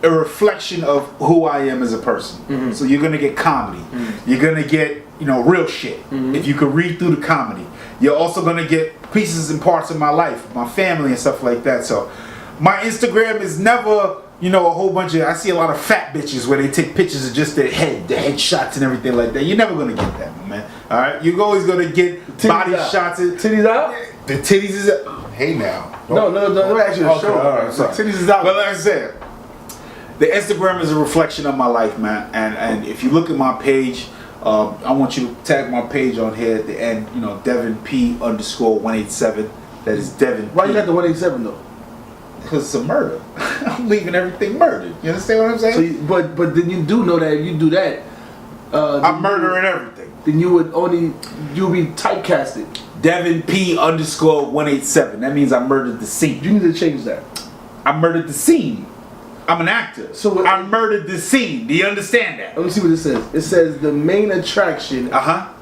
reflection of who I am as a person. Mm-hmm. So you're gonna get comedy. Mm-hmm. You're gonna get real shit. Mm-hmm. If you can read through the comedy, you're also gonna get pieces and parts of my life, my family and stuff like that. So my Instagram is never a whole bunch of. I see a lot of fat bitches where they take pictures of just their head shots and everything like that. You're never gonna get that, man. All right, you're always gonna get body shots. Titties out. The titties is out. Hey now. No, actually, the show. All right, sorry. Titties is out. But like I said, the Instagram is a reflection of my life, man. And if you look at my page, I want you to tag my page on here at the end. Devin P_187. That is Devin. Why you got the 187 though? Because it's a murder. I'm leaving everything murdered. You understand what I'm saying? So but then you do know that if you do that, I'm murdering everything. Then you'll be typecasted. Devin P_187. That means I murdered the scene. You need to change that. I murdered the scene. I'm an actor. So I murdered the scene. Do you understand that? Let me see what it says. It says the main attraction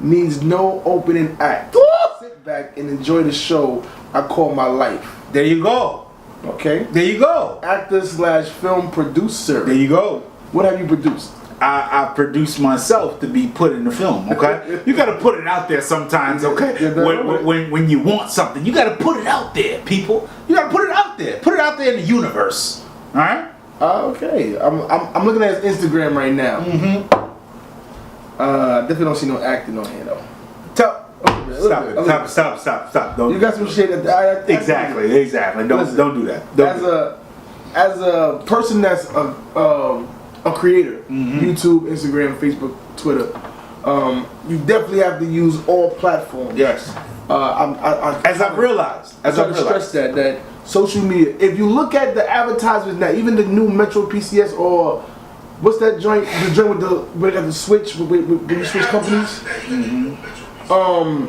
needs no opening act. Sit back and enjoy the show I call my life. There you go. Okay. There you go. Actor/film producer. There you go. What have you produced? I produced myself to be put in the film, okay? You gotta put it out there sometimes, okay? When you want something, you gotta put it out there, people. You gotta put it out there. Put it out there in the universe. Alright? Okay. I'm looking at his Instagram right now. Mm-hmm. Definitely don't see no acting on here though. Stop. Don't you got some shit that Exactly. Don't do that. As a person that's a creator, YouTube, Instagram, Facebook, Twitter, you definitely have to use all platforms. Yes. I've realized. I stress that social media. If you look at the advertisements now, even the new Metro PCS or what's that joint? The joint with the switch when you switch companies. Mm-hmm.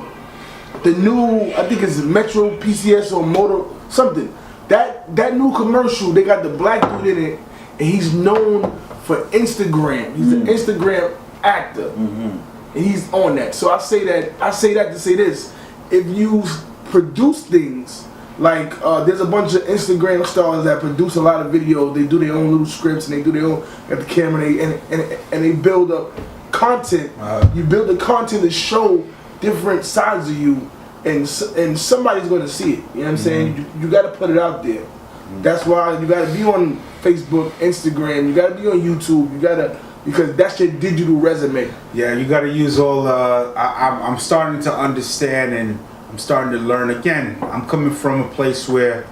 The new, I think it's Metro PCS or Motor something. That new commercial, they got the black dude in it, and he's known for Instagram. He's an Instagram actor, and he's on that. So I say that to say this: if you produce things, Like there's a bunch of Instagram stars that produce a lot of videos. They do their own little scripts and they do their own at the camera and they build up content. You build the content to show different sides of you, and somebody's going to see it. You know what I'm saying? You got to put it out there. That's why you got to be on Facebook, Instagram. You got to be on YouTube. You got to, because that's your digital resume. Yeah, you got to use all. I'm starting to understand and I'm starting to learn again. I'm coming from a place where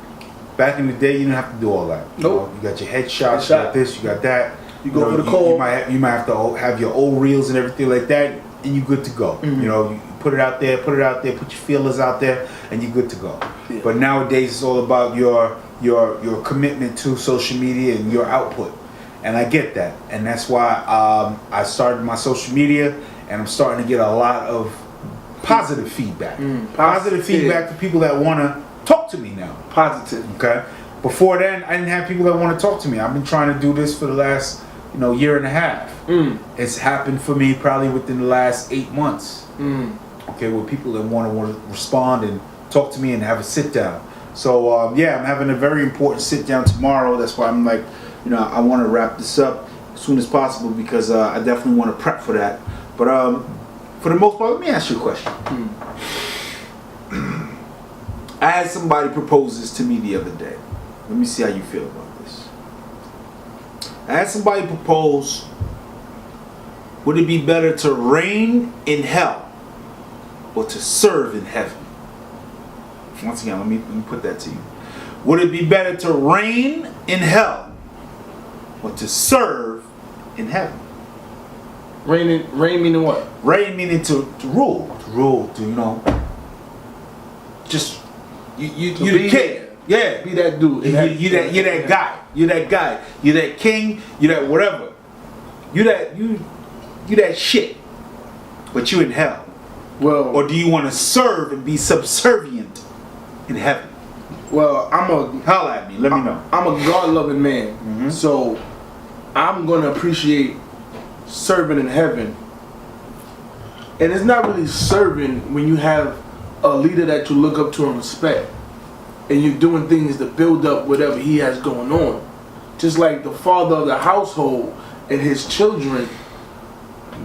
back in the day you didn't have to do all that. Nope. You got your headshots, you got this, you got that. You go for the call. You might have to have your old reels and everything like that, and you're good to go. You know, you put it out there, put your feelers out there, and you're good to go. Yeah. But nowadays it's all about your commitment to social media and your output. And I get that, and that's why I started my social media, and I'm starting to get a lot of positive feedback. Positive feedback to people that want to talk to me now. Positive. Okay. Before then, I didn't have people that want to talk to me. I've been trying to do this for the last, year and a half. It's happened for me probably within the last 8 months. Okay, with people that want to respond and talk to me and have a sit down. So I'm having a very important sit down tomorrow. That's why I'm like, I want to wrap this up as soon as possible because I definitely want to prep for that. But for the most part, let me ask you a question. I had somebody propose this to me the other day. Let me see how you feel about this. I had somebody propose, would it be better to reign in hell or to serve in heaven? Once again, let me put that to you. Would it be better to reign in hell or to serve in heaven? Reign meaning what? Reign meaning to rule. To rule, just you the king. Yeah. Be that dude. You're that guy. You're that guy. You're that king. You're that whatever. You that shit. But you in hell. Well, or do you want to serve and be subservient in heaven? Well, holla at me. Let me know. I'm a God-loving man, so I'm gonna appreciate serving in heaven. And it's not really serving when you have a leader that you look up to and respect, and you're doing things to build up whatever he has going on. Just like the father of the household and his children,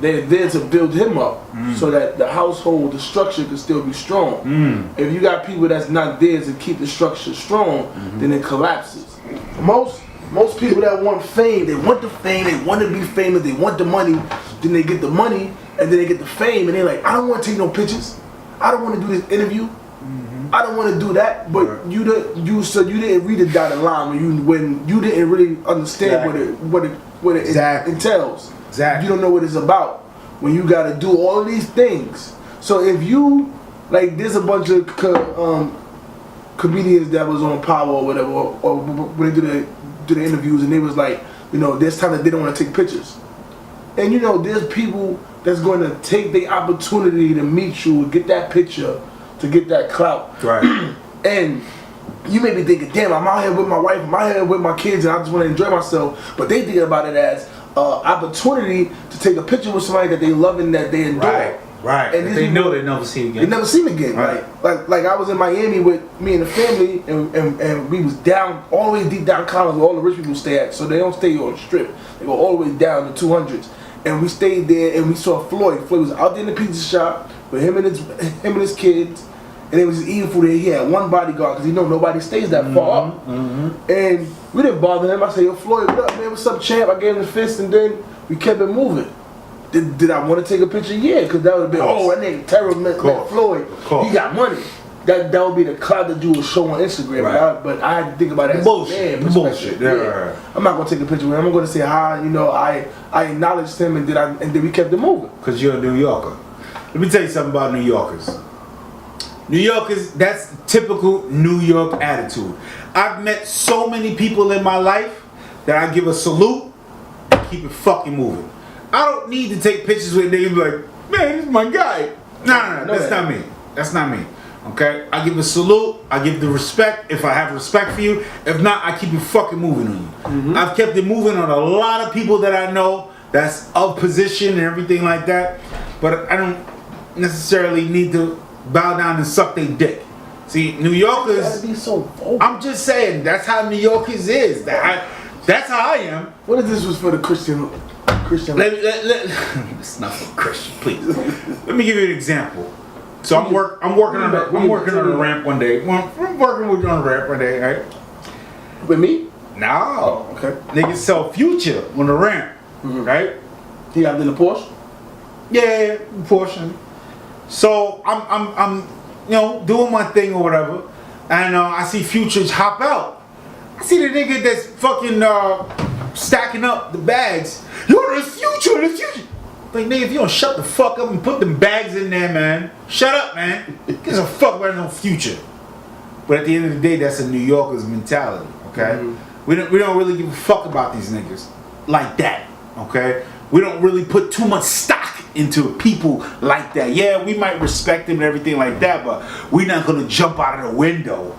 they're there to build him up so that the household, the structure can still be strong. If you got people that's not there to keep the structure strong, then it collapses. Most people that want fame, they want the fame, they want to be famous, they want the money, then they get the money, and then they get the fame, and they're like, I don't want to take no pictures, I don't want to do this interview, I don't want to do that. But you didn't read the dotted line when you didn't really understand what it entails. Exactly. You don't know what it's about when you got to do all of these things. So if you there's a bunch of comedians that was on Power or whatever, or when they do the interviews, and they was like, there's time that they don't want to take pictures, and there's people that's going to take the opportunity to meet you, get that picture, to get that clout. Right. And you may be thinking, damn, I'm out here with my wife, I'm out here with my kids, and I just want to enjoy myself. But they think about it as opportunity to take a picture with somebody that they love and that they adore. Right. And they know they never see him again. They never see him again. Right. Like I was in Miami with me and the family, and we was down all the way deep down Collins where all the rich people stay at. So they don't stay on the strip. They go all the way down to 200s. And we stayed there and we saw Floyd. Floyd was out there in the pizza shop with him and his kids. And they was just eating food there. He had one bodyguard because nobody stays that far up. And we didn't bother him. I said, yo, Floyd, what up, man? What's up, champ? I gave him the fist, and then we kept it moving. Did I want to take a picture? Yeah, because that would have been, that nigga terrible, met Floyd. He got money. That would be the cloud that you would show on Instagram. Right. But I had to think about it as bullshit. Yeah. I'm not going to take a picture with him. I'm going to say hi. I acknowledged him, and then we kept it moving. Because you're a New Yorker. Let me tell you something about New Yorkers. New Yorkers, that's typical New York attitude. I've met so many people in my life that I give a salute and keep it fucking moving. I don't need to take pictures with niggas like, man, this is my guy. No, that's not me. That's not me. Okay? I give a salute. I give the respect if I have respect for you. If not, I keep it fucking moving on you. I've kept it moving on a lot of people that I know that's of position and everything like that. But I don't necessarily need to bow down and suck their dick. See, New You Yorkers. gotta be so vocal. I'm just saying that's how New Yorkers is. That's how I am. What if this was for the Christian? It's not for Christian, please. Let me give you an example. So I'm working on a ramp one day. I'm working with you on a ramp one day, right? With me? No. Okay. Niggas sell Future on the ramp, right? He got in the Porsche? Yeah, portion. So I'm doing my thing or whatever, and I see Futures hop out. I see the nigga that's fucking stacking up the bags. You're the Future, the Future. Like, nigga, if you don't shut the fuck up and put them bags in there, man. Shut up, man. Gives a fuck about no Future. But at the end of the day, that's a New Yorker's mentality, okay? We don't really give a fuck about these niggas like that, okay? We don't really put too much stock into people like that. Yeah, we might respect them and everything like that, but we're not gonna jump out of the window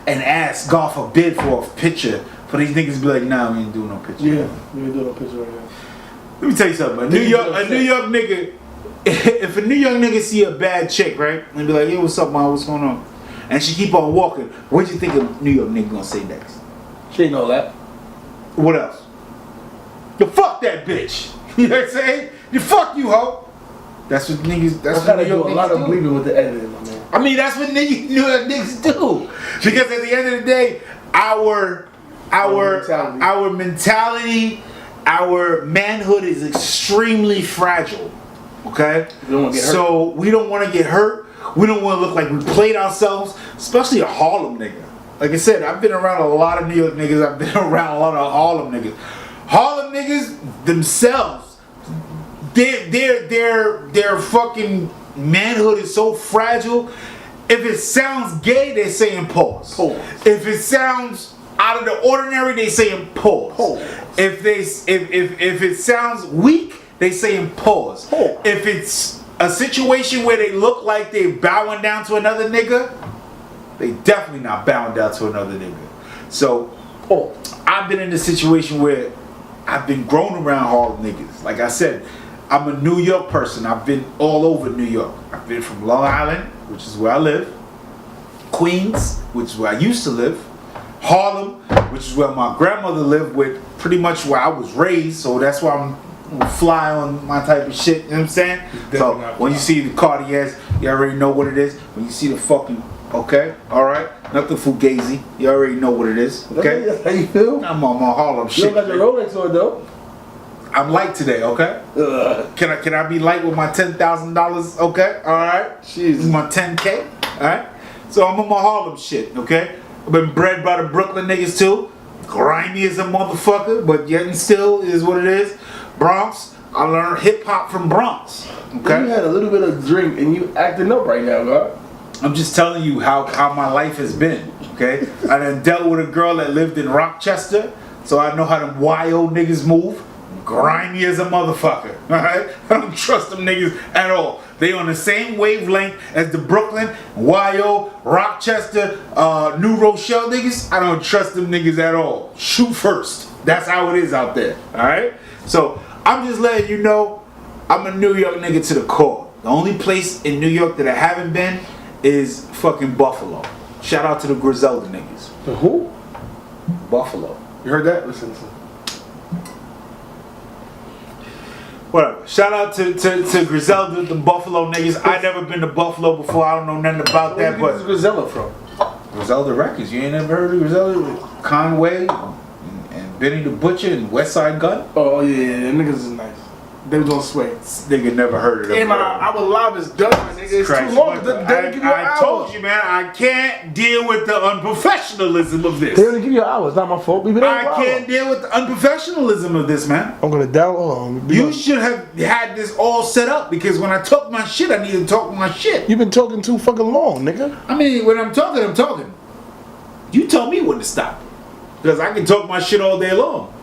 and ask, God forbid, for a picture for these niggas to be like, nah, we ain't doing no picture. Yeah, we ain't doing no picture right now. Let me tell you something, a New York nigga, if a New York nigga see a bad chick, right, and be like, hey, what's up, man, what's going on? And she keep on walking, what you think a New York nigga gonna say next? She ain't know that. What else? You fuck that bitch. You know what I'm saying? You fuck you, ho. That's what niggas. That's I what gotta New do York a lot niggas of do. bleeping with the editing, my man. I mean, that's what New York niggas do. Because at the end of the day, our mentality, our manhood is extremely fragile. Okay? We don't wanna get hurt. So we don't want to get hurt. We don't want to look like we played ourselves, especially a Harlem nigga. Like I said, I've been around a lot of New York niggas. I've been around a lot of Harlem niggas. Harlem niggas themselves, their fucking manhood is so fragile. If it sounds gay, they're saying pause. If it sounds out of the ordinary, they saying pause. If it sounds weak, they saying pause. If it's a situation where they look like they're bowing down to another nigga, they definitely not bowing down to another nigga. So I've been in a situation where I've been grown around Harlem niggas. Like I said, I'm a New York person. I've been all over New York. I've been from Long Island, which is where I live, Queens, which is where I used to live, Harlem, which is where my grandmother lived, with pretty much where I was raised. So that's why I'm fly on my type of shit. You know what I'm saying? So when you see the Cartiers, you already know what it is. When you see the fucking alright, nothing fugazi. You already know what it is. Okay? That's how you feel? I'm on my Harlem You shit. don't got your Rolex on though. I'm light today, okay? Can I be light with my $10,000? Okay, all right. Jesus. My 10K, all right. So I'm on my Harlem shit, okay? I've been bred by the Brooklyn niggas too. Grimy as a motherfucker, but yet and still is what it is. Bronx. I learned hip hop from Bronx. Okay. You had a little bit of drink and you acting up right now, God. I'm just telling you how my life has been. Okay. I done dealt with a girl that lived in Rochester, so I know how them YO niggas move. Grimy as a motherfucker. Alright? I don't trust them niggas at all. They on the same wavelength as the Brooklyn, YO, Rochester, New Rochelle niggas. I don't trust them niggas at all. Shoot first. That's how it is out there. Alright? So I'm just letting you know I'm a New York nigga to the core. The only place in New York that I haven't been is fucking Buffalo. Shout out to the Griselda niggas. The who? Buffalo. You heard that? Listen. Whatever. Shout out to Griselda, the Buffalo niggas. I never been to Buffalo before. I don't know nothing about that. Where But Griselda from? Griselda Records. You ain't never heard of Griselda? Conway and Benny the Butcher and West Side Gun. Oh yeah, them niggas is nice. They was on sway. Nigga never heard of them. And our live is done, nigga. It's Christ, too long. but They don't give you an I hour. told you, man, I can't deal with the unprofessionalism of this. They only give you an hour. It's not my fault. Leave it I can't deal with the unprofessionalism of this, man. I'm gonna download. You should have had this all set up, because when I talk my shit, I need to talk my shit. You've been talking too fucking long, nigga. I mean, when I'm talking, I'm talking. You tell me when to stop, because I can talk my shit all day long.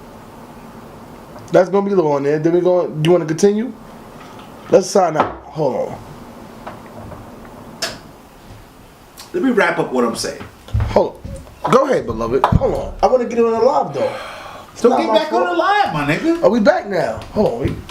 That's gonna be the one there. Then we going. Do you want to continue? Let's sign out. Hold on. Let me wrap up what I'm saying. Hold on. Go ahead, beloved. Hold on. I want to get it on the live though. So get back on the live, my nigga. Are we back now? Hold on.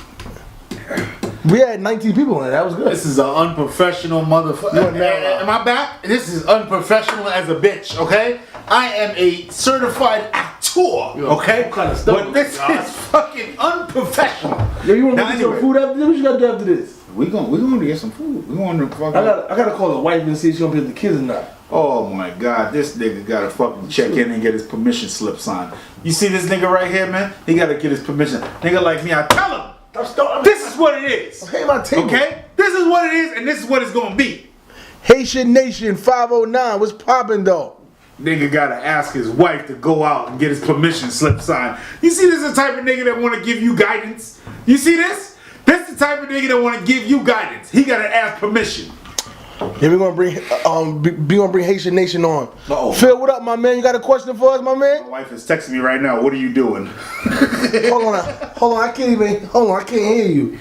We had 19 people in it. That was good. This is an unprofessional motherfucker. Am I back? This is unprofessional as a bitch, okay? I am a certified actor, okay? What kind of stuff? But this is fucking unprofessional. Yo, you want to Now, get some anyway. food after this? What you gotta do after this? We gonna get some food. We want to fucking. I gotta call the wife and see if she gonna be with the kids or not. Oh my God, this nigga gotta fucking check in and get his permission slip signed. You see this nigga right here, man? He gotta get his permission. Nigga like me, I tell him. This is what it is. Hey, my table. Okay? This is what it is, and this is what it's gonna be. Haitian Nation 509. What's poppin' though? Nigga gotta ask his wife to go out and get his permission slip signed. You see, this is the type of nigga that wanna give you guidance. You see this? This is the type of nigga that wanna give you guidance. He gotta ask permission. Yeah, we're gonna bring Haitian Nation on. Uh-oh. Phil, what up, my man? You got a question for us, my man? My wife is texting me right now. What are you doing? Hold on. I can't hear you.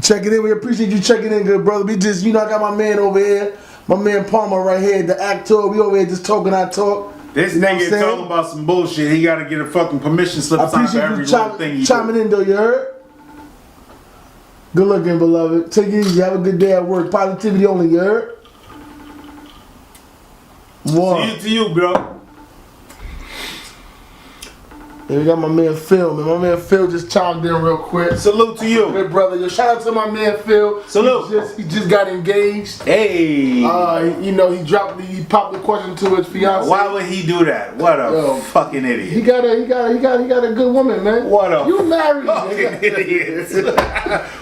Check it in. We appreciate you checking in, good brother. We just, I got my man over here, my man Palmer right here, the actor. We over here just talking our talk. This You know what I'm nigga saying? talking about some bullshit. He gotta get a fucking permission slip I signed for appreciate every you little thing he chiming do. in, though. You heard? Good looking, beloved. Take it easy. Have a good day at work. Positivity only. You heard? One. To you, bro. And we got my man Phil, man. My man Phil just chimed in real quick. Salute to you. Good brother. Yo, shout out to my man Phil. Salute. He just got engaged. Hey. He popped the question to his fiance. Why would he do that? What a fucking He idiot. got a good woman, man. What a You married, fucking nigga. idiot.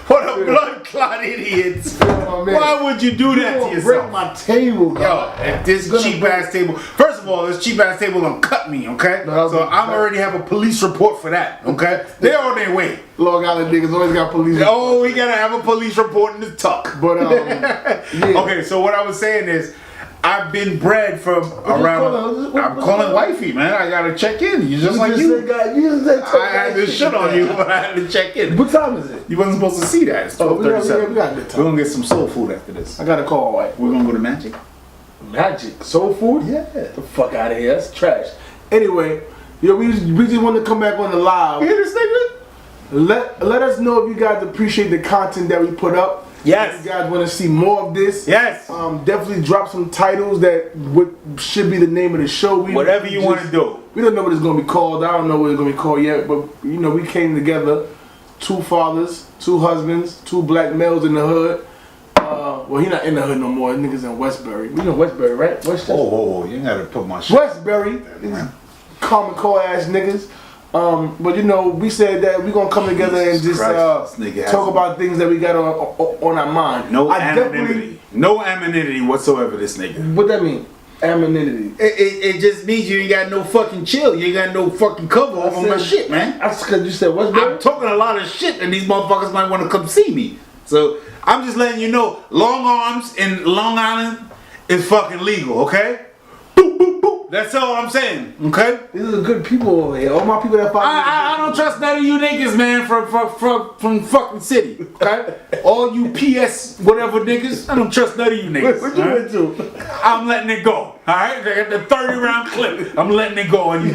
What a blood clot idiot. my man. Why would you do that to Break yourself? my table, Yo, dog. if this Gonna cheap ass table. First of all, this cheap ass table gonna cut me, okay? No, So I'm already have a police report for that, okay? They're on their way. Long Island niggas always got police. Oh, we gotta have a police report in the tuck. But yeah. Okay, so what I was saying is, I've been bred from around. I'm calling wifey, man. I gotta check in. You just like you. I had this shit on you, but I had to check in. What time is it? You wasn't supposed to see that. It's Oh, we got 12:37. good We're time. gonna get some soul food after this. I gotta call wife. We're gonna go to Magic. Magic soul food? Yeah. The fuck out of here. That's trash. Anyway, we just want to come back on the live. You hear this nigga? Let us know if you guys appreciate the content that we put up. Yes. If you guys want to see more of this. Yes. Definitely drop some titles that should be the name of the show. Whatever you want to do. We don't know what it's gonna be called. I don't know what it's gonna be called yet. But we came together, 2 fathers, 2 husbands, 2 black males in the hood. Well, he not in the hood no more. Niggas in Westbury. We in Westbury, right? Westchester. Oh, you gotta put my shit. Westbury. These common core ass niggas. But we said that we gonna come together and just Christ, this nigga has talk about things that we got on our mind. No I anonymity. No anonymity whatsoever, this nigga. What that mean? Anonymity. It just means you ain't got no fucking chill. You ain't got no fucking cover over my shit, man. That's because you said Westbury. I'm talking a lot of shit and these motherfuckers might want to come see me. So I'm just letting you know, long arms in Long Island is fucking legal, okay? Boop, boop, boop. That's all I'm saying, okay? These are good people over here. All my people that follow me. I don't trust none of you niggas, man, from fucking city, okay? All you PS whatever niggas, I don't trust none of you niggas. What you all right? into? I'm letting it go, alright? I got the 30-round clip. I'm letting it go on you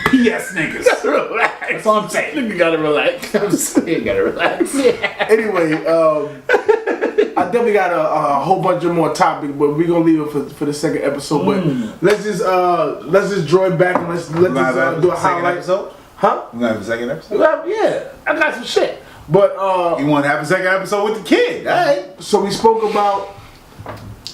PS niggas. Relax. That's all I'm saying. You gotta relax. I'm saying, you gotta relax. Anyway, I definitely got a whole bunch of more topics, but we're gonna leave it for the second episode. But let's just draw it back and let's do a highlight. Episode? Huh? We gonna have a second episode? Yeah, I got some shit. But You want to have a second episode with the kid? All right. so we spoke about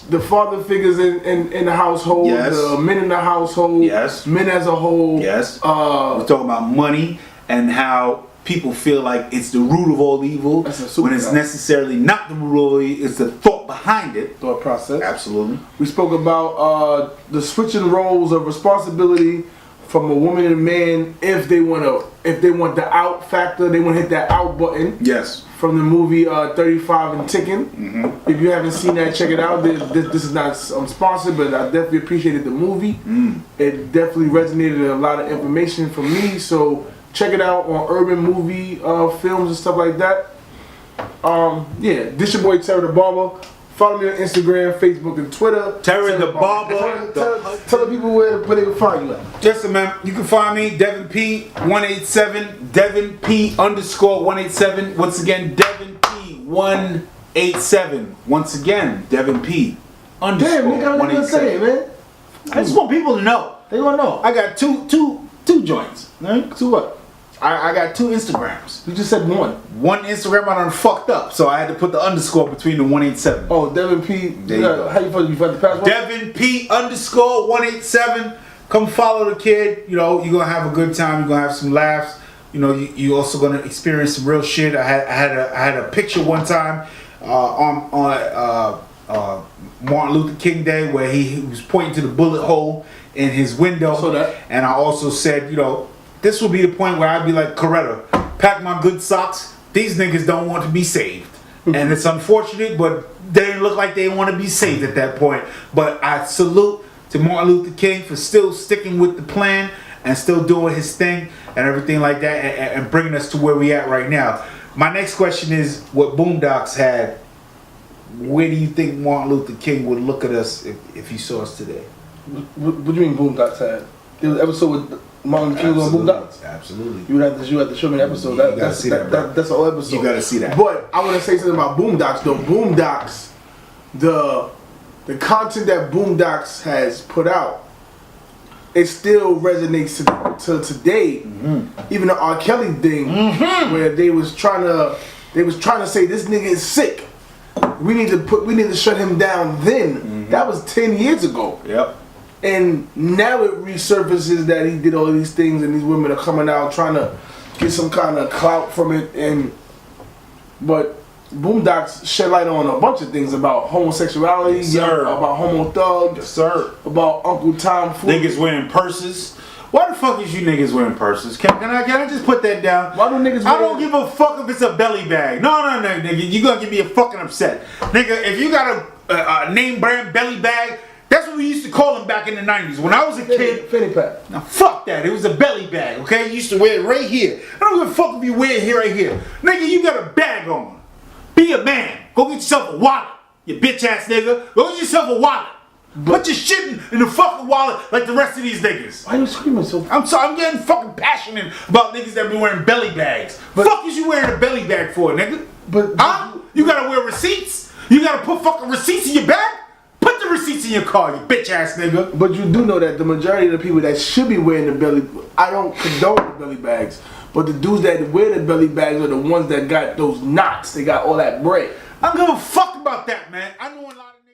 the father figures in the household, Yes. the men in the household, Yes. men as a whole. Yes. We're talking about money and how people feel like it's the root of all evil That's a when it's superpower. necessarily not the root of all evil. It's the thought behind it. Thought process. Absolutely. We spoke about the switching roles of responsibility from a woman and a man if they want the out factor, they want to hit that out button. Yes. From the movie 35 and Ticking. If you haven't seen that, check it out. This is not sponsored, but I definitely appreciated the movie. It definitely resonated a lot of information for me. So check it out on Urban Movie Films and stuff like that. This your boy Terry the Barber. Follow me on Instagram, Facebook, and Twitter. Terry the Barber. Tell the people where they can find you at. Just man, you can find me Devin P 187, Devin P _187. Once again, Devin P 187. Once again, Devin P _ Damn, nigga, I'm gonna say it, man. I just want people to know. They gonna know. I got two joints. Right? To what? I got 2 Instagrams. You just said one. One Instagram I done fucked up, so I had to put the underscore between the 187. Oh, Devin P. There you go. How you find the password? Devin P _187. Come follow the kid. You know, you're gonna have a good time. You're gonna have some laughs. You know, you also gonna experience some real shit. I had a picture one time on Martin Luther King Day where he was pointing to the bullet hole in his window. I saw that. And I also said, you know, this will be the point where I'd be like, Coretta, pack my good socks. These niggas don't want to be saved. And it's unfortunate, but they didn't look like they want to be saved at that point. But I salute to Martin Luther King for still sticking with the plan and still doing his thing and everything like that and bringing us to where we at right now. My next question is, what Boondocks had, where do you think Martin Luther King would look at us if he saw us today? What do you mean Boondocks had? There was an episode with Martin Luther King on Boondocks? Absolutely. You have to show me the episode. That's the whole episode. You gotta see that. But I want to say something about Boondocks though. Boondocks, the content that Boondocks has put out, it still resonates to today. Mm-hmm. Even the R. Kelly thing, where they was trying to say this nigga is sick. We need to shut him down then. Mm-hmm. That was 10 years ago. Yep. And now it resurfaces that he did all these things and these women are coming out trying to get some kind of clout from it. But Boondocks shed light on a bunch of things about homosexuality, yes, about homo thugs, yes, sir. About Uncle Tom Ford. Niggas wearing purses. Why the fuck is you niggas wearing purses? Can I just put that down? Why do niggas I don't give a fuck if it's a belly bag. No, nigga. You gonna get me fucking upset. Nigga, if you got a name brand belly bag, that's what we used to call them back in the 90s. When I was a kid. Fanny pack. Now fuck that. It was a belly bag, okay? You used to wear it right here. I don't give a fuck if you wear it here right here. Nigga, you got a bag on. Be a man. Go get yourself a wallet. You bitch ass nigga. Go get yourself a wallet. Put your shit in the fucking wallet like the rest of these niggas. Why are you screaming so? I'm sorry, I'm getting fucking passionate about niggas that be wearing belly bags. Fuck is you wearing a belly bag for, nigga? Huh? You gotta wear receipts? You gotta put fucking receipts in your bag? Put the receipts in your car, you bitch ass nigga. But you do know that the majority of the people that should be wearing the belly, I don't condone the belly bags, but the dudes that wear the belly bags are the ones that got those knots. They got all that bread. I don't give a fuck about that, man. I know a lot of